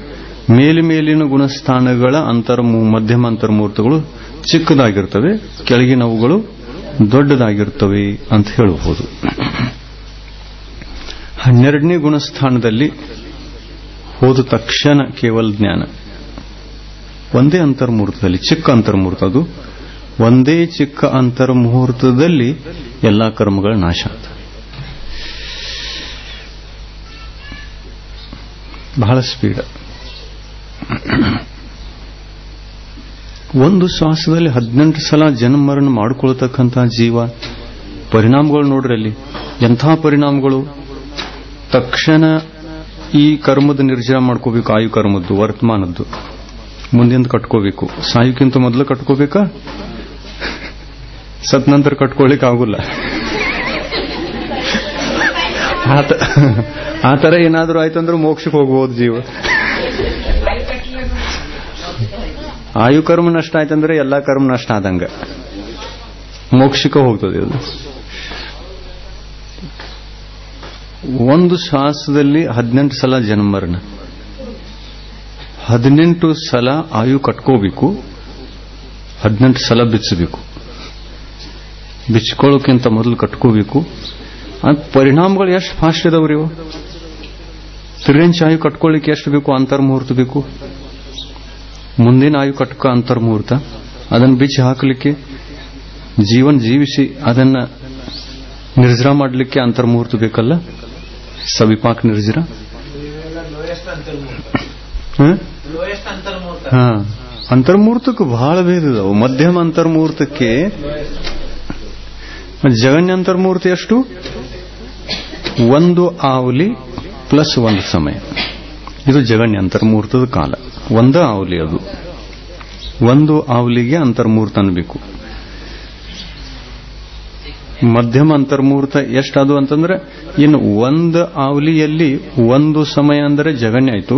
ಮೇಲಿನ ಗುಣಸ್ಥಾನಗಳ ಮಧ್ಯಮ ಅಂತರ್ಮುಹೂರ್ತಗಳು ಚಿಕ್ಕದಾಗಿರ್ತವೆ, ಕೆಳಗಿನವುಗಳು ದೊಡ್ಡದಾಗಿರ್ತವೆ ಅಂತ ಹೇಳಬಹುದು. 12ನೇ ಗುಣಸ್ಥಾನದಲ್ಲಿ ಹೋದ ತಕ್ಷಣ ಕೇವಲ ಜ್ಞಾನ. ಒಂದೇ ಅಂತರ್ಮುಹೂರ್ತದಲ್ಲಿ, ಚಿಕ್ಕ ಅಂತರ್ಮುಹೂರ್ತ ಅದು, ಒಂದೇ ಚಿಕ್ಕ ಅಂತರ್ಮುಹೂರ್ತದಲ್ಲಿ ಎಲ್ಲಾ ಕರ್ಮಗಳ ನಾಶ ಆಗ್ತದೆ. ಬಹಳ ಸ್ಪೀಡ್. ಒಂದು ಶ್ವಾಸದಲ್ಲಿ 18 ಸಲ ಜನ್ಮ ಮರಣ ಮಾಡಿಕೊಳ್ತಕ್ಕಂತಹ ಜೀವ. ಪರಿಣಾಮಗಳು ನೋಡ್ರಿ ಅಲ್ಲಿ ಎಂಥ ಪರಿಣಾಮಗಳು. ತಕ್ಷಣ ಈ ಕರ್ಮದ ನಿರ್ಜರ ಮಾಡ್ಕೋಬೇಕು. ಆಯು ಕರ್ಮದ್ದು, ವರ್ತಮಾನದ್ದು ಮುಂದಿಂದ ಕಟ್ಕೋಬೇಕು. ಸಾಯುಕ್ಕಿಂತ ಮೊದಲು ಕಟ್ಕೋಬೇಕಾ? ಸತ್ ನಂತರ ಕಟ್ಕೊಳ್ಳಿಕ್ ಆಗುಲ್ಲ. ಆ ತರ ಏನಾದ್ರೂ ಆಯ್ತಂದ್ರೆ ಮೋಕ್ಷಕ್ಕೆ ಹೋಗ್ಬೋದು ಜೀವ. ಆಯು ಕರ್ಮ ನಷ್ಟ ಆಯ್ತಂದ್ರೆ ಎಲ್ಲಾ ಕರ್ಮ ನಷ್ಟ ಆದಂಗ, ಮೋಕ್ಷಕ್ಕೆ ಹೋಗ್ತದೆ ಅದು. ಒಂದು ಶ್ವಾಸದಲ್ಲಿ 18 ಸಲ ಜನ್ಮ ಮರಣ, 18 ಸಲ ಆಯು ಕಟ್ಕೋಬೇಕು, 18 ಸಲ ಬಿಚ್ಚಬೇಕು. ಬಿಚ್ಕೊಳ್ಳೋಕ್ಕಿಂತ ಮೊದಲು ಕಟ್ಕೋಬೇಕು. ಪರಿಣಾಮಗಳು ಎಷ್ಟು ಫಾಸ್ಟ್ ಇದಾವ್ರಿ ಇವು. ತಿರ್ಗಂಚ ಆಯು ಕಟ್ಕೊಳ್ಳಿಕ್ಕೆ ಎಷ್ಟು ಬೇಕು? ಅಂತರ್ಮುಹೂರ್ತ ಬೇಕು. ಮುಂದಿನ ಆಯು ಕಟ್ಕ ಅಂತರ್ಮುಹೂರ್ತ. ಅದನ್ನು ಬಿಚ್ಚಿ ಹಾಕಲಿಕ್ಕೆ, ಜೀವನ್ ಜೀವಿಸಿ ಅದನ್ನ ನಿರ್ಜರ ಮಾಡಲಿಕ್ಕೆ ಅಂತರ್ಮುಹೂರ್ತ ಬೇಕಲ್ಲ. ಸವಿಪಾಕ ನಿರ್ಜರ. ಅಂತರ್ಮುಹೂರ್ತಕ್ಕೆ ಬಹಳ ಭೇದ ಇದಾವೆ. ಮಧ್ಯಮ ಅಂತರ್ಮುಹೂರ್ತಕ್ಕೆ ಜಗನ್ಯ ಅಂತರ್ಮುಹೂರ್ತ ಎಷ್ಟು? 1 ಆವಲಿ ಪ್ಲಸ್ 1 ಸಮಯ. ಇದು ಜಗನ್ಯ ಅಂತರ್ಮುಹೂರ್ತದ ಕಾಲ. 1 ಆವಲಿ ಅದು. ಒಂದು ಆವಲಿಗೆ ಅಂತರ್ಮುಹೂರ್ತ ಅನ್ಬೇಕು. ಮಧ್ಯಮ ಅಂತರ್ಮುಹೂರ್ತ ಎಷ್ಟದು ಅಂತಂದ್ರೆ ಇನ್ನು ಒಂದು ಆವಲಿಯಲ್ಲಿ ಒಂದು ಸಮಯ ಅಂದರೆ ಜಗನ್ಯ ಆಯ್ತು,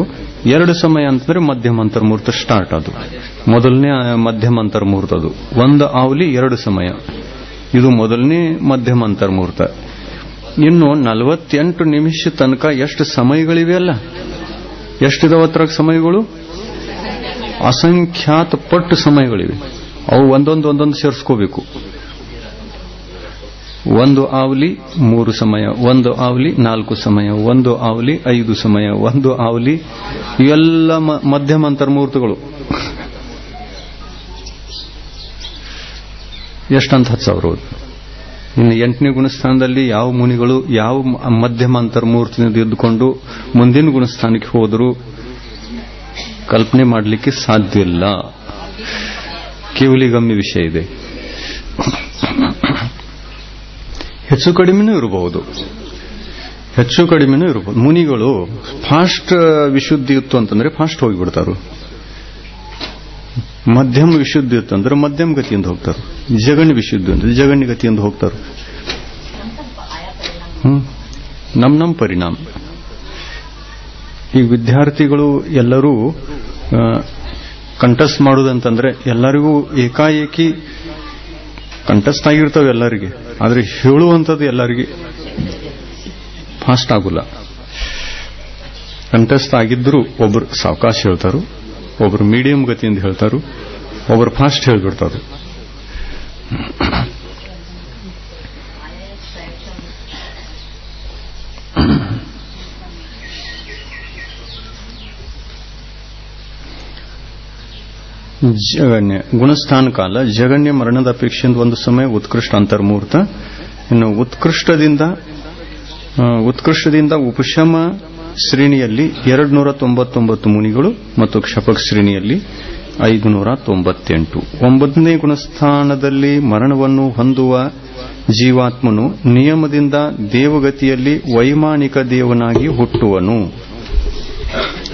ಎರಡು ಸಮಯ ಅಂತಂದ್ರೆ ಮಧ್ಯಮ ಅಂತರ್ಮುಹೂರ್ತ ಸ್ಟಾರ್ಟ್. ಅದು ಮೊದಲನೇ ಮಧ್ಯಮ ಅಂತರ್ಮುಹೂರ್ತ. ಅದು ಒಂದು ಆವಲಿ ಎರಡು ಸಮಯ, ಇದು ಮೊದಲನೇ ಮಧ್ಯಮ ಅಂತರ್ಮುಹೂರ್ತ. ಇನ್ನು 48 ನಿಮಿಷ ತನಕ ಎಷ್ಟು ಸಮಯಗಳಿವೆ ಅಲ್ಲ, ಎಷ್ಟಿದಾವತ್ರ ಸಮಯಗಳು? ಅಸಂಖ್ಯಾತ ಪಟ್ಟು ಸಮಯಗಳಿವೆ. ಅವು ಒಂದೊಂದು ಸೇರಿಸ್ಕೋಬೇಕು. ಒಂದು ಆವಲಿ 3 ಸಮಯ, ಒಂದು ಆವಲಿ 4 ಸಮಯ, ಒಂದು ಆವಲಿ 5 ಸಮಯ, ಒಂದು ಆವಲಿ ಇವೆಲ್ಲ ಮಧ್ಯಮ ಅಂತರ್ಮುಹೂರ್ತಗಳು. ಎಷ್ಟಂತ 10,000. ಇನ್ನು 8ನೇ ಗುಣಸ್ಥಾನದಲ್ಲಿ ಯಾವ ಮುನಿಗಳು ಯಾವ ಮಧ್ಯಮ ಅಂತರ್ಮುಹೂರ್ತದಿಂದ ಇದ್ದುಕೊಂಡು ಮುಂದಿನ ಗುಣಸ್ಥಾನಕ್ಕೆ ಹೋದರೂ ಕಲ್ಪನೆ ಮಾಡಲಿಕ್ಕೆ ಸಾಧ್ಯ ಇಲ್ಲ. ಕೇವಲಿಗಮ್ಯ ವಿಷಯ ಇದೆ. ಹೆಚ್ಚು ಕಡಿಮೆನೂ ಇರಬಹುದು, ಹೆಚ್ಚು ಕಡಿಮೆನೂ ಇರಬಹುದು. ಮುನಿಗಳು ಫಾಸ್ಟ್ ವಿಶುದ್ಧಿ ಇತ್ತು ಅಂತಂದ್ರೆ ಫಾಸ್ಟ್ ಹೋಗಿಬಿಡ್ತಾರು, ಮಧ್ಯಮ ವಿಶುದ್ಧಿ ಇತ್ತು ಅಂದ್ರೆ ಮಧ್ಯಮ ಗತಿಯಿಂದ ಹೋಗ್ತಾರೆ, ಜಗನ್ಯ ವಿಶುದ್ಧಿ ಅಂದ್ರೆ ಜಗನ್ಯ ಗತಿಯಿಂದ ಹೋಗ್ತಾರೆ. ನಮ್ ಪರಿಣಾಮ. ಈ ವಿದ್ಯಾರ್ಥಿಗಳು ಎಲ್ಲರೂ ಕಂಟೆಸ್ಟ್ ಮಾಡುವುದಂತಂದ್ರೆ ಎಲ್ಲರಿಗೂ ಏಕಾಏಕಿ ಕಂಟೆಸ್ಟ್ ಆಗಿರ್ತವೆ ಎಲ್ಲರಿಗೆ, ಆದ್ರೆ ಹೇಳುವಂಥದ್ದು ಎಲ್ಲರಿಗೆ ಫಾಸ್ಟ್ ಆಗುಲ್ಲ. ಕಂಟೆಸ್ಟ್ ಆಗಿದ್ದರೂ ಒಬ್ರು ಸಾವಕಾಶ ಹೇಳ್ತಾರು, ಒಬ್ರು ಮೀಡಿಯಂ ಗತಿಯಿಂದ ಹೇಳ್ತಾರು, ಒಬ್ರು ಫಾಸ್ಟ್ ಹೇಳ್ಬಿಡ್ತಾರು. ಜಗನ್ಯ ಗುಣಸ್ಥಾನ ಕಾಲ. ಜಗನ್ಯ ಮರಣದ ಅಪೇಕ್ಷೆಯಿಂದ ಒಂದು ಸಮಯ ಉತ್ಕೃಷ್ಟ ಅಂತರ್ಮುಹೂರ್ತ. ಇನ್ನು ಉತ್ಕೃಷ್ಟದಿಂದ ಉಪಶಮ ಶ್ರೇಣಿಯಲ್ಲಿ 299 ಮುನಿಗಳು ಮತ್ತು ಕ್ಷಪಕ ಶ್ರೇಣಿಯಲ್ಲಿ 598. 9ನೇ ಗುಣಸ್ಥಾನದಲ್ಲಿ ಮರಣವನ್ನು ಹೊಂದುವ ಜೀವಾತ್ಮನು ನಿಯಮದಿಂದ ದೇವಗತಿಯಲ್ಲಿ ವೈಮಾನಿಕ ದೇವನಾಗಿ ಹುಟ್ಟುವನು.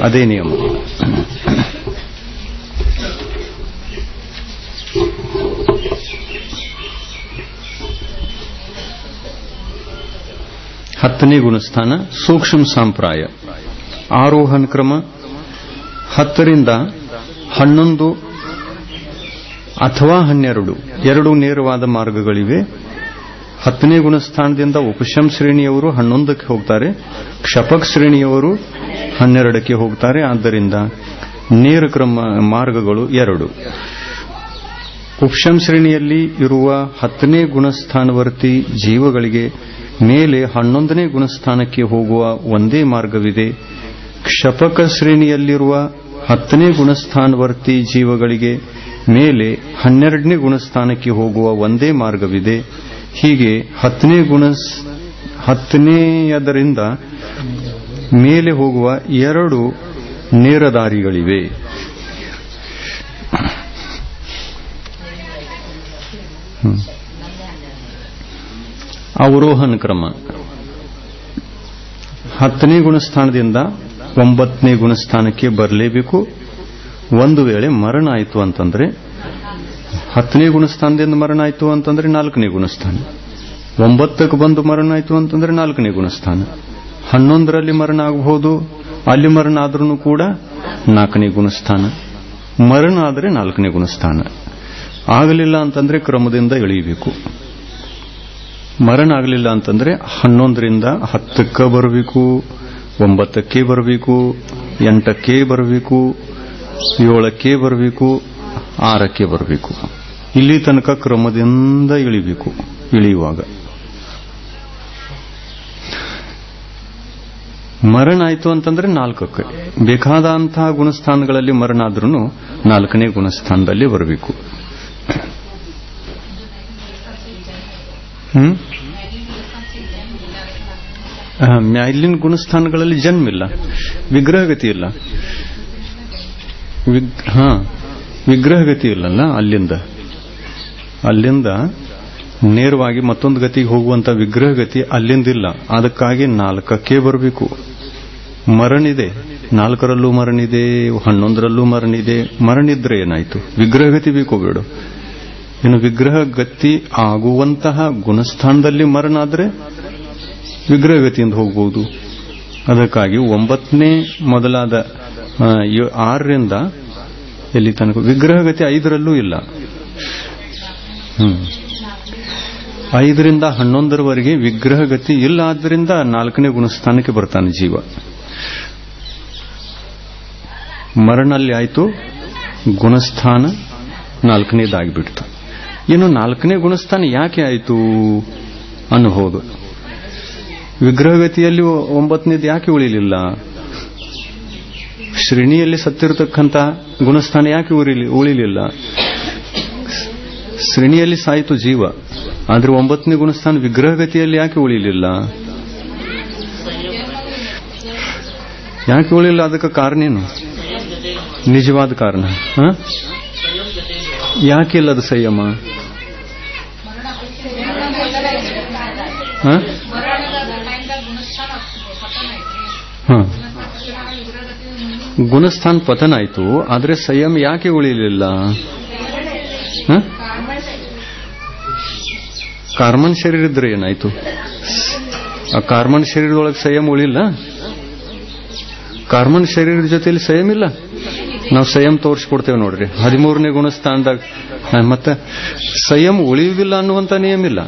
ಅದೇ ನಿಯಮ. ಹತ್ತನೇ ಗುಣಸ್ಥಾನ ಸೂಕ್ಷ್ಮ ಸಂಪ್ರಾಯ. ಆರೋಹಣ ಕ್ರಮ 10ರಿಂದ 11 ಅಥವಾ 12 ಎರಡು ನೇರವಾದ ಮಾರ್ಗಗಳಿವೆ. 10ನೇ ಗುಣಸ್ಥಾನದಿಂದ ಉಪಶಮ ಶ್ರೇಣಿಯವರು 11ಕ್ಕೆ ಹೋಗ್ತಾರೆ, ಕ್ಷಪಕ ಶ್ರೇಣಿಯವರು 12ಕ್ಕೆ ಹೋಗ್ತಾರೆ. ಆದ್ದರಿಂದ ನೇರ ಕ್ರಮ ಮಾರ್ಗಗಳು 2. ಉಪಶಮ ಶ್ರೇಣಿಯಲ್ಲಿ ಇರುವ 10ನೇ ಗುಣಸ್ಥಾನವರ್ತಿ ಜೀವಗಳಿಗೆ ಮೇಲೆ 11ನೇ ಗುಣಸ್ಥಾನಕ್ಕೆ ಹೋಗುವ ಒಂದೇ ಮಾರ್ಗವಿದೆ. ಕ್ಷಪಕ ಶ್ರೇಣಿಯಲ್ಲಿರುವ 10ನೇ ಗುಣಸ್ಥಾನವರ್ತಿ ಜೀವಗಳಿಗೆ ಮೇಲೆ 12ನೇ ಗುಣಸ್ಥಾನಕ್ಕೆ ಹೋಗುವ ಒಂದೇ ಮಾರ್ಗವಿದೆ. ಹೀಗೆ 10ನೇಯದರಿಂದ ಮೇಲೆ ಹೋಗುವ 2 ನೇರ ದಾರಿಗಳಿವೆ. ಅವರೋಹಣ ಕ್ರಮ 10ನೇ ಗುಣಸ್ಥಾನದಿಂದ 9ನೇ ಗುಣಸ್ಥಾನಕ್ಕೆ ಬರಲೇಬೇಕು. ಒಂದು ವೇಳೆ ಮರಣ ಆಯಿತು ಅಂತಂದ್ರೆ 10ನೇ ಗುಣಸ್ಥಾನದಿಂದ ಮರಣ ಆಯಿತು ಅಂತಂದ್ರೆ 4ನೇ ಗುಣಸ್ಥಾನ, 9ಕ್ಕೆ ಬಂದು ಮರಣ ಆಯಿತು ಅಂತಂದ್ರೆ 4ನೇ ಗುಣಸ್ಥಾನ, 11ರಲ್ಲಿ ಮರಣ ಆಗಬಹುದು, ಅಲ್ಲಿ ಮರಣ ಆದ್ರೂ ಕೂಡ 4ನೇ ಗುಣಸ್ಥಾನ, ಮರಣ ಆದರೆ 4ನೇ ಗುಣಸ್ಥಾನ. ಆಗಲಿಲ್ಲ ಅಂತಂದ್ರೆ ಕ್ರಮದಿಂದ ಇಳಿಯಬೇಕು. ಮರಣ ಆಗಲಿಲ್ಲ ಅಂತಂದ್ರೆ 11ರಿಂದ 10ಕ್ಕೆ ಬರಬೇಕು, 9ಕ್ಕೆ ಬರಬೇಕು, 8ಕ್ಕೆ ಬರಬೇಕು, 7ಕ್ಕೆ ಬರಬೇಕು, 6ಕ್ಕೆ ಬರಬೇಕು. ಇಲ್ಲಿ ತನಕ ಕ್ರಮದಿಂದ ಇಳಿಬೇಕು. ಇಳಿಯುವಾಗ ಮರಣ ಆಯಿತು ಅಂತಂದ್ರೆ 4ಕ್ಕೆ, ಬೇಕಾದಂತಹ ಗುಣಸ್ಥಾನಗಳಲ್ಲಿ ಮರಣ ಆದ್ರೂ 4ನೇ ಗುಣಸ್ಥಾನದಲ್ಲಿ ಬರಬೇಕು. ಮ್ಯಾಲಿನ ಗುಣಸ್ಥಾನಗಳಲ್ಲಿ ಜನ್ಮ ಇಲ್ಲ, ವಿಗ್ರಹಗತಿ ಇಲ್ಲ. ವಿಗ್ರಹಗತಿ ಇಲ್ಲಲ್ಲ, ಅಲ್ಲಿಂದ ನೇರವಾಗಿ ಮತ್ತೊಂದು ಗತಿಗೆ ಹೋಗುವಂತ ವಿಗ್ರಹಗತಿ ಅಲ್ಲಿಂದಿಲ್ಲ. ಅದಕ್ಕಾಗಿ 4ಕ್ಕೆ ಬರಬೇಕು. ಮರಣ ಇದೆ, 4ರಲ್ಲೂ ಮರಣಿದೆ, 11ರಲ್ಲೂ ಮರಣಿದೆ. ಮರಣಿದ್ರೆ ಏನಾಯ್ತು? ವಿಗ್ರಹಗತಿ ಬೇಕೋಬೇಡ. ಇನ್ನು ವಿಗ್ರಹಗತಿ ಆಗುವಂತಹ ಗುಣಸ್ಥಾನದಲ್ಲಿ ಮರಣ ಆದ್ರೆ ವಿಗ್ರಹಗತಿಯಿಂದ ಹೋಗಬಹುದು. ಅದಕ್ಕಾಗಿ 9ನೇ ಮೊದಲಾದ 6ರಿಂದ ಎಲ್ಲಿ ತನಕ ವಿಗ್ರಹಗತಿ 5ರಲ್ಲೂ ಇಲ್ಲ. 5ರಿಂದ 11ರವರೆಗೆ ವಿಗ್ರಹಗತಿ ಇಲ್ಲ. ಆದ್ದರಿಂದ 4ನೇ ಗುಣಸ್ಥಾನಕ್ಕೆ ಬರ್ತಾನೆ ಜೀವ. ಮರಣ ಅಲ್ಲಿ ಆಯ್ತು, ಗುಣಸ್ಥಾನ 4ನೇದಾಗಿಬಿಡ್ತು. ಇನ್ನು 4ನೇ ಗುಣಸ್ಥಾನ ಯಾಕೆ ಆಯಿತು ಅನ್ನಬಹುದು. ವಿಗ್ರಹಗತಿಯಲ್ಲಿ 9ನೇದು ಯಾಕೆ ಉಳಿಲಿಲ್ಲ? ಶ್ರೇಣಿಯಲ್ಲಿ ಸತ್ತಿರತಕ್ಕಂಥ ಗುಣಸ್ಥಾನ ಯಾಕೆ ಉಳಿಲಿಲ್ಲ? ಶ್ರೇಣಿಯಲ್ಲಿ ಸಾಯಿತು ಜೀವ, ಆದ್ರೆ 9ನೇ ಗುಣಸ್ಥಾನ ವಿಗ್ರಹಗತಿಯಲ್ಲಿ ಯಾಕೆ ಉಳಿಲಿಲ್ಲ? ಯಾಕೆ ಉಳಿಲಿಲ್ಲ? ಅದಕ್ಕೆ ಕಾರಣ ಏನು? ನಿಜವಾದ ಕಾರಣ ಯಾಕಿಲ್ಲ ಅದು ಸಂಯಮ? ಗುಣಸ್ಥಾನ ಪತನ ಆಯ್ತು, ಆದ್ರೆ ಸಂಯಮ ಯಾಕೆ ಉಳಿಲಿಲ್ಲ? ಕಾರ್ಮನ್ ಶರೀರ ಇದ್ರೆ ಏನಾಯ್ತು? ಆ ಕಾರ್ಮನ್ ಶರೀರದೊಳಗೆ ಸಂಯಮ ಉಳಿಲ್ಲ. ಕಾರ್ಮನ್ ಶರೀರದ ಜೊತೆಯಲ್ಲಿ ಸಂಯಮ ಇಲ್ಲ. ನಾವು ಸಂಯಮ ತೋರಿಸ್ಕೊಡ್ತೇವೆ ನೋಡ್ರಿ 13ನೇ ಗುಣಸ್ಥಾನದಾಗ. ಮತ್ತೆ ಸಂಯಮ ಉಳಿಯುವುದಿಲ್ಲ ಅನ್ನುವಂತ ನಿಯಮ ಇಲ್ಲ.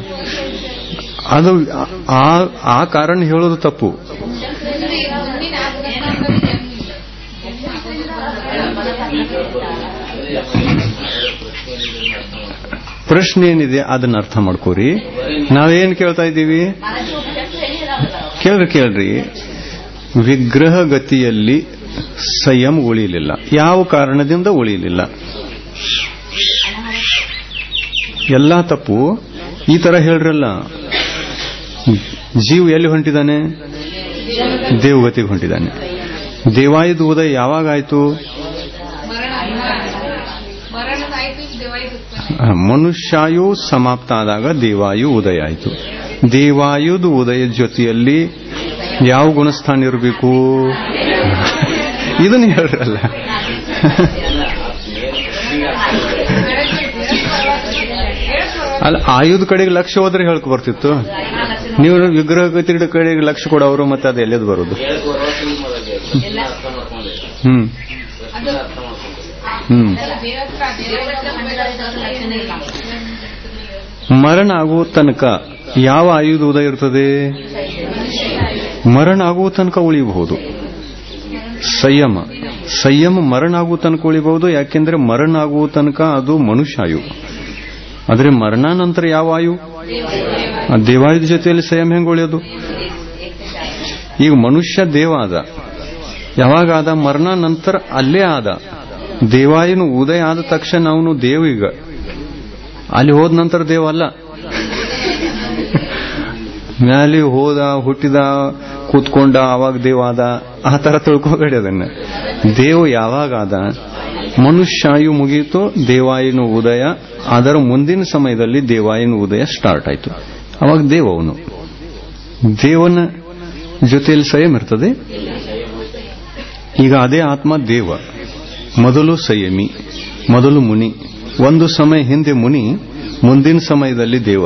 ಅದು ಆ ಕಾರಣ ಹೇಳೋದು ತಪ್ಪು. ಪ್ರಶ್ನೆ ಏನಿದೆ ಅದನ್ನ ಅರ್ಥ ಮಾಡ್ಕೋರಿ. ನಾವೇನ್ ಕೇಳ್ತಾ ಇದ್ದೀವಿ? ಕೇಳ್ರಿ. ವಿಗ್ರಹಗತಿಯಲ್ಲಿ ಸಂಯಮ ಉಳಿಲಿಲ್ಲ. ಯಾವ ಕಾರಣದಿಂದ ಉಳಿಲಿಲ್ಲ? ಎಲ್ಲ ತಪ್ಪು. ಈ ತರ ಹೇಳ್ರಲ್ಲ, ಜೀವ ಎಲ್ಲಿ ಹೊಂಟಿದ್ದಾನೆ? ದೇವಗತಿಗೆ ಹೊಂಟಿದ್ದಾನೆ. ದೇವಾಯುಧ ಉದಯ ಯಾವಾಗ ಆಯ್ತು? ಮನುಷ್ಯಾಯು ಸಮಾಪ್ತ ಆದಾಗ ದೇವಾಯು ಉದಯ ಆಯಿತು. ದೇವಾಯುಧ ಉದಯ ಜೊತೆಯಲ್ಲಿ ಯಾವ ಗುಣಸ್ಥಾನ ಇರಬೇಕು? ಇದನ್ನ ಹೇಳ್ರಲ್ಲ. ಅಲ್ಲ, ಆಯುಧ ಕಡೆಗೆ ಲಕ್ಷ್ಯ ಹೋದ್ರೆ ಹೇಳ್ಕೊ ಬರ್ತಿತ್ತು. ನೀವು ವಿಗ್ರಹಗತಿ ಕಡೆಗೆ ಲಕ್ಷ್ಯ ಕೊಡೋರು, ಮತ್ತೆ ಅದು ಎಲ್ಲೆದು ಬರೋದು? ಮರಣ ಆಗುವ ತನಕ ಯಾವ ಆಯುಧ ಉದಯ ಇರ್ತದೆ? ಮರಣ ಆಗುವ ತನಕ ಉಳಿಯಬಹುದು. ಸಂಯಮ ಮರಣ ಆಗುವ ತನಕ ಉಳಿಬಹುದು. ಯಾಕೆಂದ್ರೆ ಮರಣ ಆಗುವ ತನಕ ಅದು ಮನುಷ್ಯಾಯು. ಆದ್ರೆ ಮರಣಾನಂತರ ಯಾವ ಆಯು? ದೇವಾಯುಧ ಜೊತೆಯಲ್ಲಿ ಸಂಯಮ ಹೆಂಗೆ ಉಳಿಯೋದು? ಈಗ ಮನುಷ್ಯ ದೇವ ಆದ, ಯಾವಾಗ ಆದ? ಮರಣಾನಂತರ ಅಲ್ಲೇ ಆದ. ದೇವಾಯುನು ಉದಯ ಆದ ತಕ್ಷಣ ಅವನು ದೇವ. ಈಗ ಅಲ್ಲಿ ಹೋದ ನಂತರ ದೇವ ಅಲ್ಲ. ಮ್ಯಾಲಿ ಹೋದ, ಹುಟ್ಟಿದ, ಕೂತ್ಕೊಂಡ, ಆವಾಗ ದೇವ ಆದ. ಆ ತರ ತಿಳ್ಕೋಬೇಡಿ ಅದನ್ನ. ದೇವ ಯಾವಾಗ ಆದ? ಮನುಷ್ಯಾಯು ಮುಗಿಯಿತು, ದೇವಾಯುನು ಉದಯ. ಅದರ ಮುಂದಿನ ಸಮಯದಲ್ಲಿ ದೇವಾಯುನು ಉದಯ ಸ್ಟಾರ್ಟ್ ಆಯ್ತು. ಅವಾಗ ದೇವ ಅವನು. ದೇವನ ಜೊತೆಯಲ್ಲಿ ಸಂಯಮ ಇರ್ತದೆ. ಈಗ ಅದೇ ಆತ್ಮ ದೇವ. ಮೊದಲು ಸಂಯಮಿ, ಮೊದಲು ಮುನಿ. ಒಂದು ಸಮಯ ಹಿಂದೆ ಮುನಿ, ಮುಂದಿನ ಸಮಯದಲ್ಲಿ ದೇವ.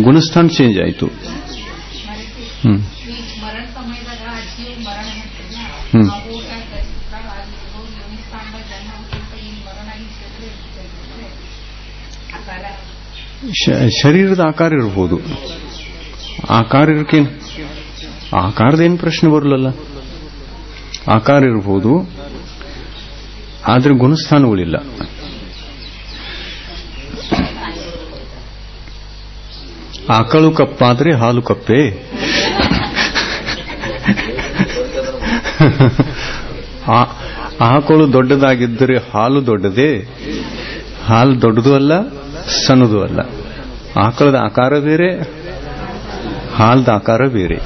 ಗುಣಸ್ಥಾನ ಚೇಂಜ್ ಆಯಿತು. ಶರೀರದ ಆಕಾರ ಇರಬಹುದು. ಆಕಾರ ಇರಕೇನು? ಆಕಾರದೇನು ಪ್ರಶ್ನೆ ಬರಲಲ್ಲ. ಆಕಾರ ಇರಬಹುದು, ಆದ್ರೆ ಗುಣಸ್ಥಾನಗಳಿಲ್ಲ. ಆಕಳು ಕಪ್ಪಾದ್ರೆ ಹಾಲು ಕಪ್ಪೆ. ಆಕಳು ದೊಡ್ಡದಾಗಿದ್ದರೆ ಹಾಲು ದೊಡ್ಡದೇ. ಹಾಲು ದೊಡ್ಡದು ಅಲ್ಲ, ಸಣ್ಣದು ಅಲ್ಲ. ಆಕಳದ ಆಕಾರ ಬೇರೆ, ಹಾಲದ ಆಕಾರ ಬೇರೆ.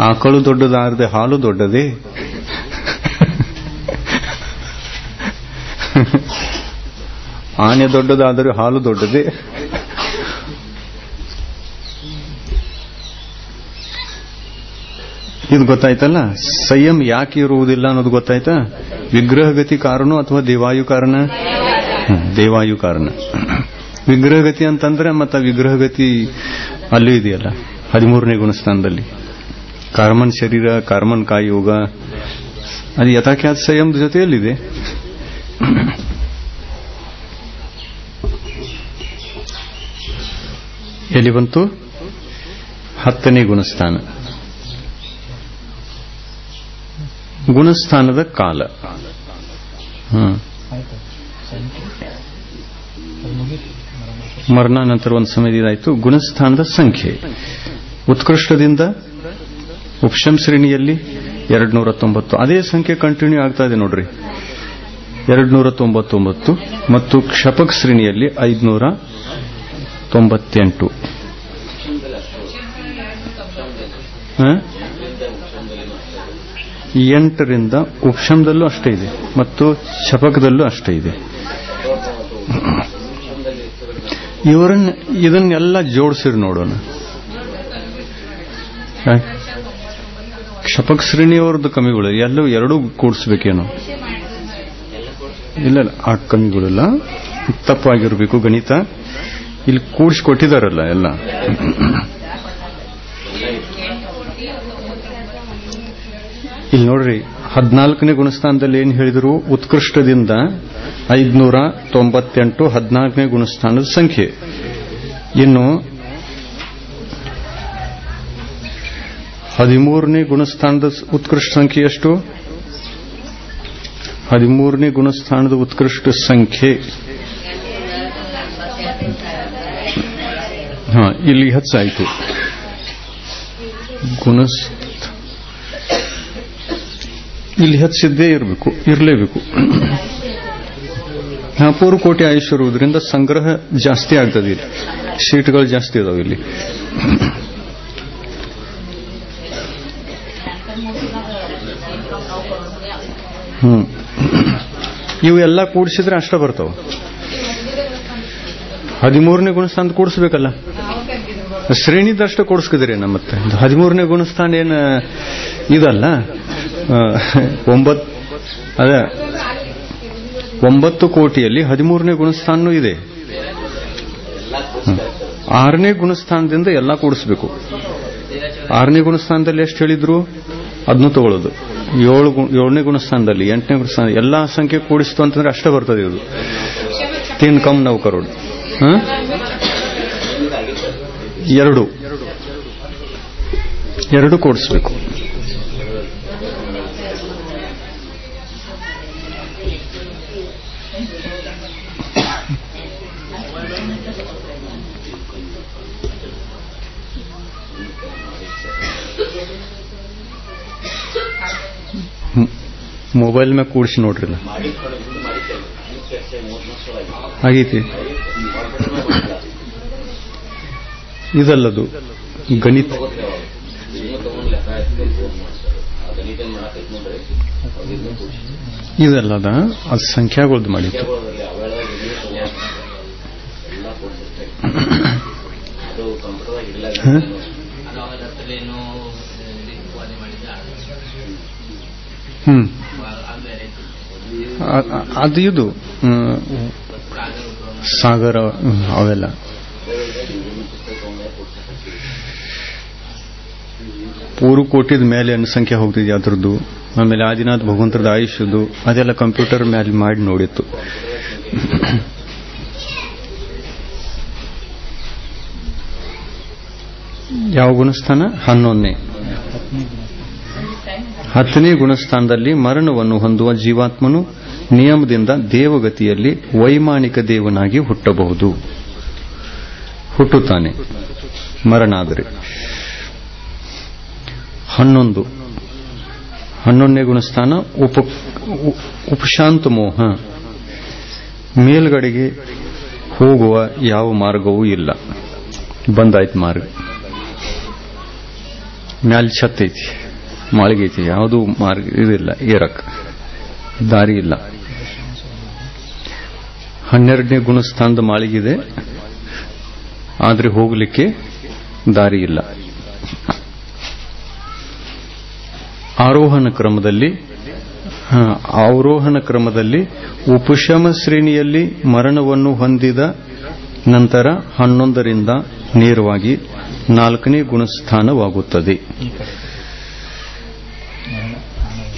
ಆಕಳು ದೊಡ್ಡದಾದ್ರೆ ಹಾಲು ದೊಡ್ಡದೇ. ಆನೆ ದೊಡ್ಡದಾದರೆ ಹಾಲು ದೊಡ್ಡದೇ. ಇದು ಗೊತ್ತಾಯ್ತಲ್ಲ. ಸಂಯಮ ಯಾಕೆ ಇರುವುದಿಲ್ಲ ಅನ್ನೋದು ಗೊತ್ತಾಯ್ತಾ? ವಿಗ್ರಹಗತಿ ಕಾರಣ ಅಥವಾ ದೇವಾಯು ಕಾರಣ? ದೇವಾಯು ಕಾರಣ. ವಿಗ್ರಹಗತಿ ಅಂತಂದ್ರೆ ಮತ್ತೆ ವಿಗ್ರಹಗತಿ ಅಲ್ಲೂ ಇದೆಯಲ್ಲ 13ನೇ ಗುಣಸ್ಥಾನದಲ್ಲಿ. ಕಾರ್ಮನ್ ಶರೀರ, ಕಾರ್ಮನ್ ಕಾಯೋಗ, ಅದು ಯಥಾಖ್ಯಾತ ಸಂಯಮದ ಜೊತೆಯಲ್ಲಿದೆ. ಎಲ್ಲಿ ಬಂತು? 10ನೇ ಗುಣಸ್ಥಾನ. ಗುಣಸ್ಥಾನದ ಕಾಲ. ಮರಣ ನಂತರ ಒಂದು ಸಮಯದಾಯಿತು. ಗುಣಸ್ಥಾನದ ಸಂಖ್ಯೆ ಉತ್ಕೃಷ್ಟದಿಂದ ಉಪಶಮ ಶ್ರೇಣಿಯಲ್ಲಿ 299. ಅದೇ ಸಂಖ್ಯೆ ಕಂಟಿನ್ಯೂ ಆಗ್ತಾ ಇದೆ ನೋಡ್ರಿ, 299. ಮತ್ತು ಕ್ಷಪಕ ಶ್ರೇಣಿಯಲ್ಲಿ 598. 8ರಿಂದ ಉಪಶಮದಲ್ಲೂ ಅಷ್ಟೇ ಇದೆ ಮತ್ತು ಶಪಕದಲ್ಲೂ ಅಷ್ಟೇ ಇದೆ. ಇದನ್ನೆಲ್ಲ ಜೋಡಿಸಿರಿ ನೋಡೋಣ. ಕ್ಷಪಕ ಶ್ರೇಣಿಯವರದ್ದು ಕಮಿಗಳು ಎಲ್ಲೂ ಎರಡೂ ಕೂಡಿಸ್ಬೇಕೇನೋ? ಇಲ್ಲ, ಆ ಕಮಿಗಳಿಲ್ಲ, ತಪ್ಪಾಗಿರ್ಬೇಕು ಗಣಿತ. ಇಲ್ಲಿ ಕೂಡಿಸ್ಕೊಟ್ಟಿದಾರಲ್ಲ ಎಲ್ಲ. ಇಲ್ಲಿ ನೋಡ್ರಿ, 14ನೇ ಗುಣಸ್ಥಾನದಲ್ಲಿ ಏನ್ ಹೇಳಿದ್ರು? ಉತ್ಕೃಷ್ಟದಿಂದ 598, 14ನೇ ಗುಣಸ್ಥಾನದ ಸಂಖ್ಯೆ. ಇನ್ನು 13ನೇ ಗುಣಸ್ಥಾನದ ಉತ್ಕೃಷ್ಟ ಸಂಖ್ಯೆ ಎಷ್ಟು? 13ನೇ ಗುಣಸ್ಥಾನದ ಉತ್ಕೃಷ್ಟ ಸಂಖ್ಯೆ ಇಲ್ಲಿ ಹೆಚ್ಚಾಯಿತು. ಇಲ್ಲಿ ಹೆಚ್ಚಿದ್ದೇ ಇರಲೇಬೇಕು. ಪೂರ್ವ ಕೋಟಿ ಆಯುಷ್ಯ ಇರುವುದರಿಂದ ಸಂಗ್ರಹ ಜಾಸ್ತಿ ಆಗ್ತದೆ. ಇಲ್ಲಿ ಶೀಟ್ಗಳು ಜಾಸ್ತಿ ಇದಾವೆ. ಇಲ್ಲಿ ಇವೆಲ್ಲ ಕೂಡಿಸಿದ್ರೆ ಅಷ್ಟ ಬರ್ತಾವ. 13ನೇ ಗುಣಸ್ಥಾನ ಕೂಡಿಸ್ಬೇಕಲ್ಲ, ಶ್ರೇಣಿದಷ್ಟು ಕೂಡಿಸ್ಕಿದ್ರಿ. ಮತ್ತೆ 13ನೇ ಗುಣಸ್ಥಾನ ಏನ ಇದಲ್ಲ, 9 ಕೋಟಿಯಲ್ಲಿ 13ನೇ ಗುಣಸ್ಥಾನೂ ಇದೆ. 6ನೇ ಗುಣಸ್ಥಾನದಿಂದ ಎಲ್ಲ ಕೂಡಿಸ್ಬೇಕು. 6ನೇ ಗುಣಸ್ಥಾನದಲ್ಲಿ ಎಷ್ಟು ಹೇಳಿದ್ರು ಅದನ್ನು ತಗೊಳ್ಳೋದು. 7ನೇ ಗುಣಸ್ಥಾನದಲ್ಲಿ 8ನೇ ಗುಣಸ್ಥಾನ ಎಲ್ಲಾ ಸಂಖ್ಯೆ ಕೂಡಿಸ್ತು ಅಂತಂದ್ರೆ ಅಷ್ಟೇ ಬರ್ತದೆ. ಇದು 3 ಕಮ್ 9 ಕರೋಡ್. 2 ಕೂಡಿಸ್ಬೇಕು. ಮೊಬೈಲ್ ಮ್ಯಾಗ ಕೂಡಿಸಿ ನೋಡ್ರಿಲ್ಲ, ಆಗೈತಿ. ಇದಲ್ಲದು ಗಣಿತ. ಇದಲ್ಲದ ಅದು ಸಂಖ್ಯಾಗಳದ್ದು ಮಾಡಿತ್ತು. ಅದು ಇದು ಸಾಗರ ಅವೆಲ್ಲ ಪೂರ್ವ ಕೋಟಿದ ಮೇಲೆ ಸಂಖ್ಯೆ ಹೋಗ್ತಿದೆ ಅದ್ರದ್ದು. ಆಮೇಲೆ ಆದಿನಾಥ್ ಭಗವಂತರದ ಆಯುಷ್ಯದ್ದು ಅದೆಲ್ಲ ಕಂಪ್ಯೂಟರ್ ಮೇಲೆ ಮಾಡಿ ನೋಡಿತ್ತು. ಯಾವ ಗುಣಸ್ಥಾನ? 11ನೇ. 10ನೇ ಗುಣಸ್ಥಾನದಲ್ಲಿ ಮರಣವನ್ನು ಹೊಂದುವ ಜೀವಾತ್ಮನು ನಿಯಮದಿಂದ ದೇವಗತಿಯಲ್ಲಿ ವೈಮಾನಿಕ ದೇವನಾಗಿ ಹುಟ್ಟುತ್ತಾನೆ ಮರಣ ಆದರೆ. 11ನೇ ಗುಣಸ್ಥಾನ ಉಪಶಾಂತ ಮೋಹ. ಮೇಲ್ಗಡೆಗೆ ಹೋಗುವ ಯಾವ ಮಾರ್ಗವೂ ಇಲ್ಲ, ಬಂದಾಯ್ತು ಮಾರ್ಗ. ಮ್ಯಾಲ್ ಛತ್ ಐತಿ, ಮಾಳಿಗೆ ಐತಿ, ಯಾವುದೂ ಮಾರ್ಗ ಇದಿಲ್ಲ, ಏರಕ್ ದಾರಿ ಇಲ್ಲ. 12ನೇ ಗುಣಸ್ಥಾನದ ಮಾಳಿಗಿದೆ, ಆದ್ರೆ ಹೋಗಲಿಕ್ಕೆ ದಾರಿ ಇಲ್ಲ. ಅವರೋಹಣ ಕ್ರಮದಲ್ಲಿ ಉಪಶಮ ಶ್ರೇಣಿಯಲ್ಲಿ ಮರಣವನ್ನು ಹೊಂದಿದ ನಂತರ 11ರಿಂದ ನೇರವಾಗಿ 4ನೇ ಗುಣಸ್ಥಾನವಾಗುತ್ತದೆ.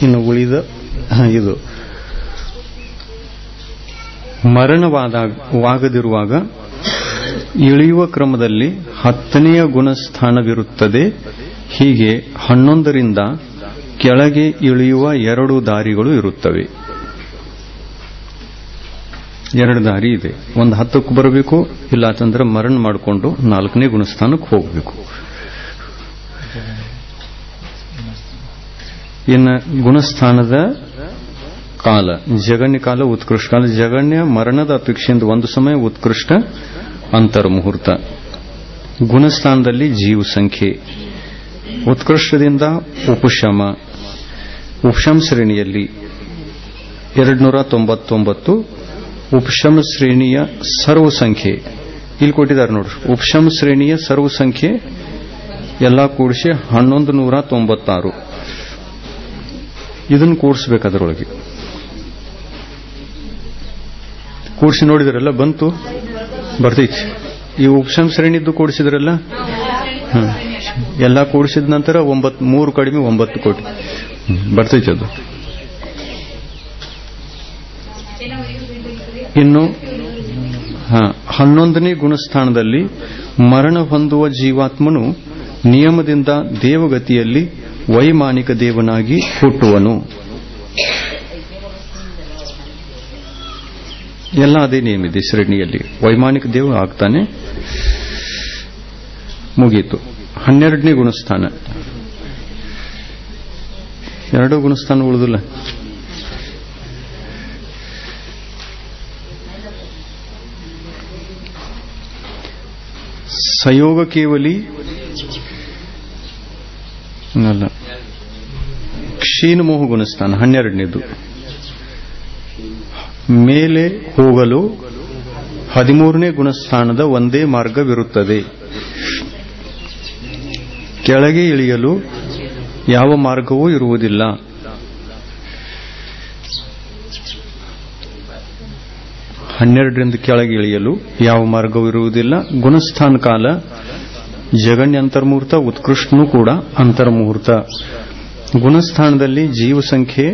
ಇನ್ನು ಉಳಿದ ಇದು ಮರಣವಾಗದಿರುವಾಗ ಇಳಿಯುವ ಕ್ರಮದಲ್ಲಿ 10ನೇ ಗುಣಸ್ಥಾನವಿರುತ್ತದೆ. ಹೀಗೆ 11ರಿಂದ ಕೆಳಗೆ ಇಳಿಯುವ 2 ದಾರಿಗಳು ಇರುತ್ತವೆ. 2 ದಾರಿ ಇದೆ. ಒಂದು 10ಕ್ಕೆ ಬರಬೇಕು, ಇಲ್ಲ ಅಂತಂದ್ರೆ ಮರಣ ಮಾಡಿಕೊಂಡು 4ನೇ ಗುಣಸ್ಥಾನಕ್ಕೆ ಹೋಗಬೇಕು. ಇನ್ನು ಗುಣಸ್ಥಾನದ ಕಾಲ, ಜಗನ್ಯ ಕಾಲ, ಉತ್ಕೃಷ್ಟ ಕಾಲ. ಜಗನ್ಯ ಮರಣದ ಅಪೇಕ್ಷೆಯಿಂದ ಒಂದು ಸಮಯ, ಉತ್ಕೃಷ್ಟ ಅಂತರ್ಮುಹೂರ್ತ. ಗುಣಸ್ಥಾನದಲ್ಲಿ ಜೀವ ಸಂಖ್ಯೆ, ಉತ್ಕೃಷ್ಟದಿಂದ ಉಪಶಮ ಶ್ರೇಣಿಯಲ್ಲಿ 299. ಉಪಶಮ ಶ್ರೇಣಿಯ ಸರ್ವ ಸಂಖ್ಯೆ ಇಲ್ಲಿ ಕೊಟ್ಟಿದ್ದಾರೆ ನೋಡ್ರಿ. ಉಪಶಮ ಶ್ರೇಣಿಯ ಸರ್ವ ಸಂಖ್ಯೆ ಎಲ್ಲ ಕೂಡಿಸಿ 1196. ಇದನ್ನು ಕೂಡಿಸ್ಬೇಕು. ಅದರೊಳಗೆ ಕೂಡಿಸಿ ನೋಡಿದ್ರಲ್ಲ, ಬಂತು, ಬರ್ತೈತಿ. ಈ ಉಪಶಮ ಶ್ರೇಣಿದ್ದು ಕೂಡಿಸಿದ್ರಲ್ಲ, ಎಲ್ಲ ಕೂಡಿಸಿದ ನಂತರ 3 ಕಡಿಮೆ 9 ಕೋಟಿ ಬರ್ತೈತಿ. ಅದು ಇನ್ನು 11ನೇ ಗುಣಸ್ಥಾನದಲ್ಲಿ ಮರಣ ಹೊಂದುವ ಜೀವಾತ್ಮನು ನಿಯಮದಿಂದ ದೇವಗತಿಯಲ್ಲಿ ವೈಮಾನಿಕ ದೇವನಾಗಿ ಹುಟ್ಟುವನು. ಎಲ್ಲ ಅದೇ ನಿಯಮ ಇದೆ ಶ್ರೇಣಿಯಲ್ಲಿ. ವೈಮಾನಿಕ ದೇವ ಆಗ್ತಾನೆ. ಮುಗೀತು. 12ನೇ ಗುಣಸ್ಥಾನ. 2 ಗುಣಸ್ಥಾನ ಉಳಿದಿಲ್ಲ. ಸಯೋಗ ಕೇವಲಿ ಅಲ್ಲ, ಕ್ಷೀಣಮೋಹ ಗುಣಸ್ಥಾನ 12ನೇದು. ಮೇಲೆ ಹೋಗಲು 13ನೇ ಗುಣಸ್ಥಾನದ ಒಂದೇ ಮಾರ್ಗವಿರುತ್ತದೆ. ಕೆಳಗೆ ಇಳಿಯಲು ಯಾವ ಮಾರ್ಗವೂ ಇರುವುದಿಲ್ಲ. ಹನ್ನೆರಡರಿಂದ ಕೆಳಗೆ ಇಳಿಯಲು ಯಾವ ಮಾರ್ಗವೂ ಇರುವುದಿಲ್ಲ. ಗುಣಸ್ಥಾನ ಕಾಲ ಜಗನ್ಯ ಅಂತರ್ಮುಹೂರ್ತ, ಉತ್ಕೃಷ್ಟನೂ ಕೂಡ ಅಂತರ್ಮುಹೂರ್ತ. ಗುಣಸ್ಥಾನದಲ್ಲಿ ಜೀವ ಸಂಖ್ಯೆ,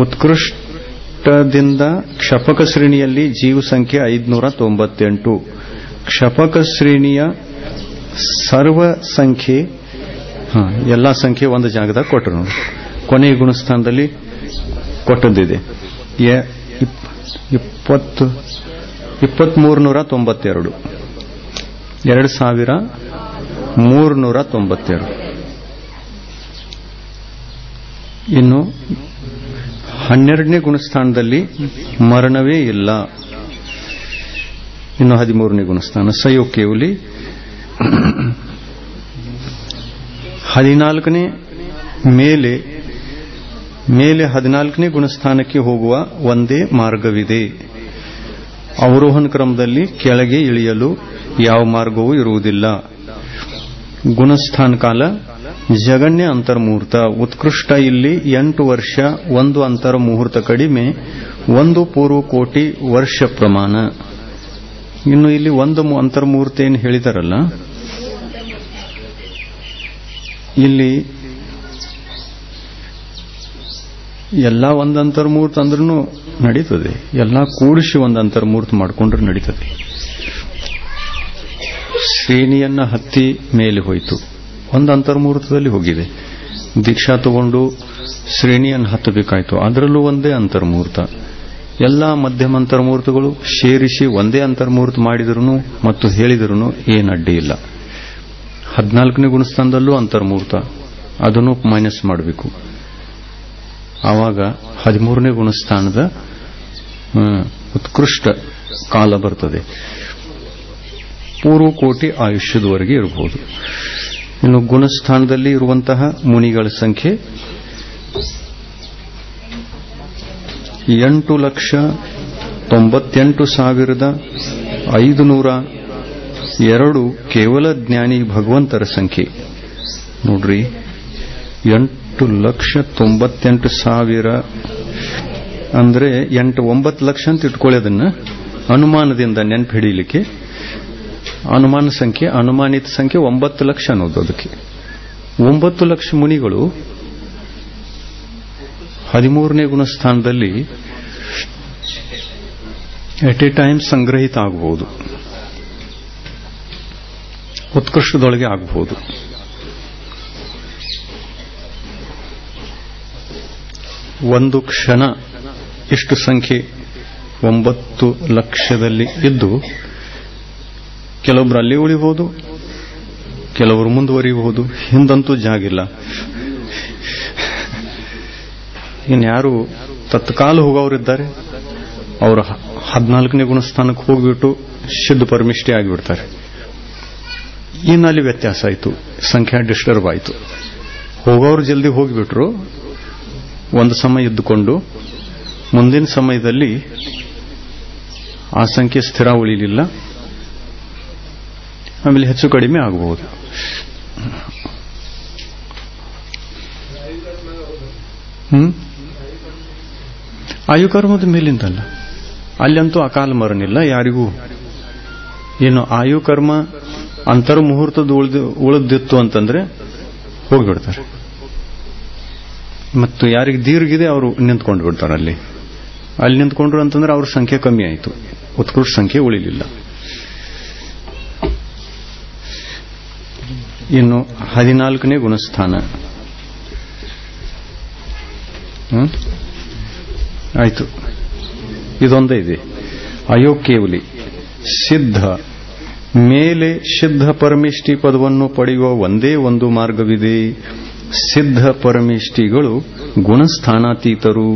ಉತ್ಕೃಷ್ಟದಿಂದ ಕ್ಷಪಕ ಶ್ರೇಣಿಯಲ್ಲಿ ಜೀವ ಸಂಖ್ಯೆ 598. ಕ್ಷಪಕ ಶ್ರೇಣಿಯ ಸರ್ವ ಸಂಖ್ಯೆ, ಎಲ್ಲಾ ಸಂಖ್ಯೆ ಒಂದು ಜಾಗದಾಗ ಕೊಟ್ಟರು ನೋಡಿ. ಕೊನೆಯ ಗುಣಸ್ಥಾನದಲ್ಲಿ ಕೊಟ್ಟದ್ದಿದೆ 2392, 2392. ಇನ್ನು 12ನೇ ಗುಣಸ್ಥಾನದಲ್ಲಿ ಮರಣವೇ ಇಲ್ಲ. ಇನ್ನು 13ನೇ ಗುಣಸ್ಥಾನ ಸಯೋಗ ಕೇವಲಿ. 14ನೇ ಮೇಲೆ 14ನೇ ಗುಣಸ್ಥಾನಕ್ಕೆ ಹೋಗುವ ಒಂದೇ ಮಾರ್ಗವಿದೆ. ಅವರೋಹಣ ಕ್ರಮದಲ್ಲಿ ಕೆಳಗೆ ಇಳಿಯಲು ಯಾವ ಮಾರ್ಗವೂ ಇರುವುದಿಲ್ಲ. ಗುಣಸ್ಥಾನ ಕಾಲ ಜಗನ್ಯ ಅಂತರ್ಮುಹೂರ್ತ, ಉತ್ಕೃಷ್ಟ ಇಲ್ಲಿ 8 ವರ್ಷ, 1 ಅಂತರ್ಮುಹೂರ್ತ ಕಡಿಮೆ, 1 ಪೂರ್ವ ಕೋಟಿ ವರ್ಷ ಪ್ರಮಾಣ. ಇನ್ನು ಇಲ್ಲಿ 1 ಅಂತರ್ಮುಹೂರ್ತ ಏನು ಹೇಳಿದಾರಲ್ಲ, ಇಲ್ಲಿ ಎಲ್ಲ ಒಂದು ಅಂತರ್ಮುಹೂರ್ತ ಅಂದ್ರೂ ನಡೀತದೆ. ಎಲ್ಲ ಕೂಡಿಸಿ ಒಂದು ಅಂತರ್ಮುಹೂರ್ತ ಮಾಡಿಕೊಂಡ್ರೆ ನಡೀತದೆ. ಶ್ರೇಣಿಯನ್ನ ಹತ್ತಿ ಮೇಲೆ ಹೋಯಿತು, ಒಂದು ಅಂತರ್ಮುಹೂರ್ತದಲ್ಲಿ ಹೋಗಿದೆ. ದೀಕ್ಷಾ ತಗೊಂಡು ಶ್ರೇಣಿಯನ್ನು ಹತ್ತಬೇಕಾಯ್ತು, ಅದರಲ್ಲೂ ಒಂದೇ ಅಂತರ್ಮುಹೂರ್ತ. ಎಲ್ಲ ಮಧ್ಯಮ ಅಂತರ್ಮುಹೂರ್ತಗಳು ಸೇರಿಸಿ ಒಂದೇ ಅಂತರ್ಮುಹೂರ್ತ ಮಾಡಿದ್ರು ಮತ್ತು ಹೇಳಿದ್ರು ಏನು ಅಡ್ಡಿ ಇಲ್ಲ. 14ನೇ ಗುಣಸ್ಥಾನದಲ್ಲೂ ಅಂತರ್ಮುಹೂರ್ತ, ಅದನ್ನು ಮೈನಸ್ ಮಾಡಬೇಕು. ಆವಾಗ 13ನೇ ಗುಣಸ್ಥಾನದ ಉತ್ಕೃಷ್ಟ ಕಾಲ ಬರ್ತದೆ. ಪೂರ್ವ ಕೋಟಿ ಆಯುಷ್ಯದವರೆಗೆ ಇರಬಹುದು. ಇನ್ನು ಗುಣಸ್ಥಾನದಲ್ಲಿ ಇರುವಂತಹ ಮುನಿಗಳ ಸಂಖ್ಯೆ 8,98,502 ಕೇವಲ ಜ್ಞಾನಿ ಭಗವಂತರ ಸಂಖ್ಯೆ. ನೋಡ್ರಿ, 8,98,000 ಅಂದ್ರೆ 9 ಲಕ್ಷ ಅಂತ ಇಟ್ಕೊಳ್ಳಿ. ಅದನ್ನ ಅನುಮಾನದಿಂದ ನೆನಪು ಹಿಡಿಯಲಿಕ್ಕೆ ಅನುಮಾನ ಸಂಖ್ಯೆ, ಅನುಮಾನಿತ ಸಂಖ್ಯೆ 9 ಲಕ್ಷ ಅನ್ನೋದು. ಅದಕ್ಕೆ 9 ಲಕ್ಷ ಮುನಿಗಳು 13ನೇ ಗುಣಸ್ಥಾನದಲ್ಲಿ ಎಟ್ ಎ ಟೈಮ್ ಸಂಗ್ರಹಿತ ಆಗಬಹುದು, ಉತ್ಕೃಷ್ಟದೊಳಗೆ ಆಗಬಹುದು. ಒಂದು ಕ್ಷಣ ಇಷ್ಟು ಸಂಖ್ಯೆ 9 ಲಕ್ಷದಲ್ಲಿ ಇದ್ದು ಕೆಲವೊಬ್ರು ಅಲ್ಲಿ ಉಳಿಬಹುದು, ಕೆಲವರು ಮುಂದುವರಿಬಹುದು. ಹಿಂದಂತೂ ಜಾಗಿಲ್ಲ. ಇನ್ಯಾರು ತತ್ಕಾಲ ಹೋಗೋರಿದ್ದಾರೆ, ಅವರು 14ನೇ ಗುಣಸ್ಥಾನಕ್ಕೆ ಹೋಗ್ಬಿಟ್ಟು ಶುದ್ಧ ಪರಮಿಷ್ಠಿ ಆಗಿಬಿಡ್ತಾರೆ. ಇನ್ನಲ್ಲಿ ವ್ಯತ್ಯಾಸ ಆಯಿತು, ಸಂಖ್ಯಾ ಡಿಸ್ಟರ್ಬ್ ಆಯಿತು. ಹೋಗೋರು ಜಲ್ದಿ ಹೋಗಿಬಿಟ್ರು, ಒಂದು ಸಮಯ ಇದ್ದುಕೊಂಡು ಮುಂದಿನ ಸಮಯದಲ್ಲಿ ಆ ಸಂಖ್ಯೆ ಸ್ಥಿರ ಉಳಿಲಿಲ್ಲ, ಆಮೇಲೆ ಹೆಚ್ಚು ಕಡಿಮೆ ಆಗಬಹುದು. ಆಯುಕರ್ಮದ ಮೇಲಿಂದಲ್ಲ, ಅಲ್ಲಂತೂ ಅಕಾಲ ಮರಣಿಲ್ಲ ಯಾರಿಗೂ. ಏನು ಆಯುಕರ್ಮ ಅಂತರ್ ಮುಹೂರ್ತದ ಉಳಿದಿತ್ತು ಅಂತಂದ್ರೆ ಹೋಗ್ಬಿಡ್ತಾರೆ. ಮತ್ತು ಯಾರಿಗೆ ದೀರ್ಘಿದೆ ಅವರು ನಿಂತ್ಕೊಂಡು ಬಿಡ್ತಾರೆ. ಅಲ್ಲಿ ನಿಂತ್ಕೊಂಡ್ರು ಅಂತಂದ್ರೆ ಅವ್ರ ಸಂಖ್ಯೆ ಕಮ್ಮಿ ಆಯಿತು, ಉತ್ಕೃಷ್ಟ ಸಂಖ್ಯೆ ಉಳಿಲಿಲ್ಲ. ಇನ್ನು 14ನೇ ಗುಣಸ್ಥಾನ ಆಯಿತು. ಇದೊಂದೇ ಇದೆ. ಅಯೋಕೇವಲಿ ಸಿದ್ಧ ಮೇಲೆ ಸಿದ್ಧ ಪರಮಿಷ್ಠಿ ಪದವನ್ನು ಪಡೆಯುವ ಒಂದೇ ಒಂದು ಮಾರ್ಗವಿದೆ. ಸಿದ್ಧ ಪರಮಿಷ್ಠಿಗಳು ಗುಣಸ್ಥಾನಾತೀತರು.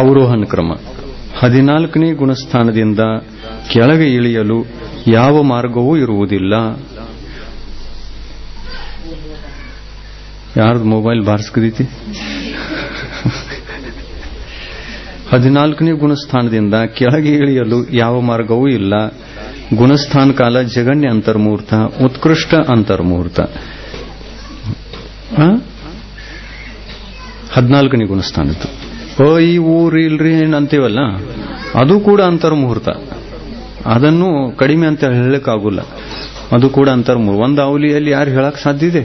ಅವರೋಹನ ಕ್ರಮ 14ನೇ ಗುಣಸ್ಥಾನದಿಂದ ಕೆಳಗೆ ಇಳಿಯಲು ಯಾವ ಮಾರ್ಗವೂ ಇರುವುದಿಲ್ಲ. ಯಾರ್ದು ಮೊಬೈಲ್ ಬಾರಿಸ್ಕದೈತಿ? 14ನೇ ಗುಣಸ್ಥಾನದಿಂದ ಕೆಳಗೆ ಇಳಿಯಲು ಯಾವ ಮಾರ್ಗವೂ ಇಲ್ಲ. ಗುಣಸ್ಥಾನ ಕಾಲ ಜಗನ್ಯ ಅಂತರ್ಮೂರ್ತ, ಉತ್ಕೃಷ್ಟ ಅಂತರ್ಮೂರ್ತ. 14ನೇ ಗುಣಸ್ಥಾನದ್ದು ಈ ಊರು ಇಲ್ರಿ ಅಂತೀವಲ್ಲ, ಅದು ಕೂಡ ಅಂತರ್ಮುಹೂರ್ತ. ಅದನ್ನು ಕಡಿಮೆ ಅಂತ ಹೇಳಕ್ಕಾಗಲ್ಲ, ಅದು ಕೂಡ ಅಂತರ್ಮುಹೂರ್ತ. ಒಂದು ಅವಲಿಯಲ್ಲಿ ಯಾರು ಹೇಳಕ್ ಸಾಧ್ಯ ಇದೆ?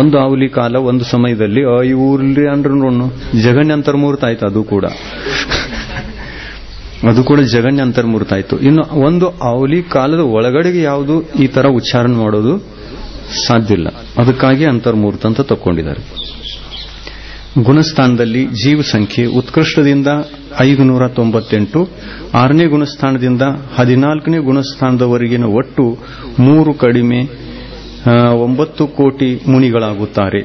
ಒಂದು ಅವಲಿ ಕಾಲ ಒಂದು ಸಮಯದಲ್ಲಿ ಈ ಊರಿಲ್ರಿ ಅಂದ್ರೂ ಜಗನ್ಯ ಅಂತರ್ಮೂರ್ತ ಆಯ್ತು. ಅದು ಕೂಡ ಜಗನ್ಯ ಅಂತರ್ಮೂರ್ತ ಆಯ್ತು. ಇನ್ನು ಒಂದು ಅವಲಿ ಕಾಲದ ಒಳಗಡೆಗೆ ಯಾವುದು ಈ ತರ ಉಚ್ಚಾರಣೆ ಮಾಡೋದು ಸಾಧ್ಯ ಇಲ್ಲ, ಅದಕ್ಕಾಗಿ ಅಂತರ್ಮೂರ್ತ ಅಂತ ತಕ್ಕೊಂಡಿದ್ದಾರೆ. ಗುಣಸ್ಥಾನದಲ್ಲಿ ಜೀವ ಸಂಖ್ಯೆ ಉತ್ಕೃಷ್ಟದಿಂದ 598, 6ನೇ ಗುಣಸ್ಥಾನದಿಂದ 14ನೇ ಗುಣಸ್ಥಾನದವರೆಗಿನ ಒಟ್ಟು 3 ಕಡಿಮೆ 9 ಕೋಟಿ ಮುನಿಗಳಾಗುತ್ತಾರೆ.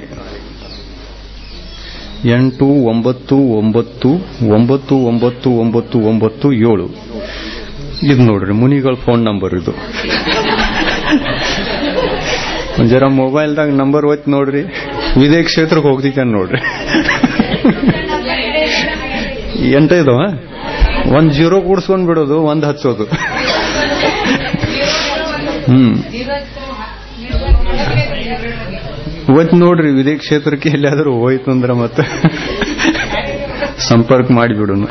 8 9 9 9 9 9 9 7. ಇದು ನೋಡ್ರಿ ಮುನಿಗಳ ಫೋನ್ ನಂಬರ್. ಇದು ಜರ ಮೊಬೈಲ್ದಾಗ ನಂಬರ್ ಒತ್ತಿ ನೋಡ್ರಿ, ವಿದೇ ಕ್ಷೇತ್ರಕ್ಕೆ ಹೋಗ್ತಿದ್ದೆ ನೋಡ್ರಿ. 8 ಇದಾವ, 1 0 ಕೂಡಿಸ್ಕೊಂಡ್ ಬಿಡೋದು, 1 ಹಚ್ಚೋದು. ಒತ್ತಿ ನೋಡ್ರಿ, ವಿದೇ ಕ್ಷೇತ್ರಕ್ಕೆ ಎಲ್ಲಿಯಾದ್ರೂ ಹೋಯ್ತು ಅಂದ್ರೆ ಮತ್ತೆ ಸಂಪರ್ಕ ಮಾಡಿಬಿಡೋಣ,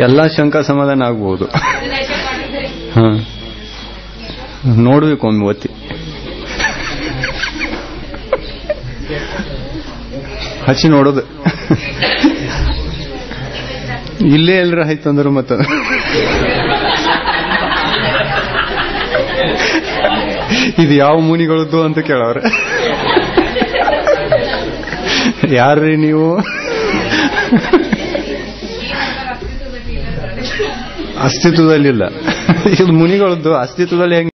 ಎಲ್ಲಾ ಶಂಕಾ ಸಮಾಧಾನ ಆಗ್ಬಹುದು. ನೋಡ್ಬೇಕು ಒಮ್ಮೆ ಒತ್ತಿ ಹಚ್ಚಿ ನೋಡೋದು. ಇಲ್ಲೇ ಎಲ್ಲರ ಆಯ್ತಂದ್ರೆ ಮತ್ತ ಇದು ಯಾವ ಮುನಿಗಳದ್ದು ಅಂತ ಕೇಳವ್ರೆ. ಯಾರ್ರೀ ನೀವು? ಅಸ್ತಿತ್ವದಲ್ಲಿಲ್ಲ. ಇದು ಮುನಿಗಳದ್ದು ಅಸ್ತಿತ್ವದಲ್ಲಿ ಹೆಂಗೆ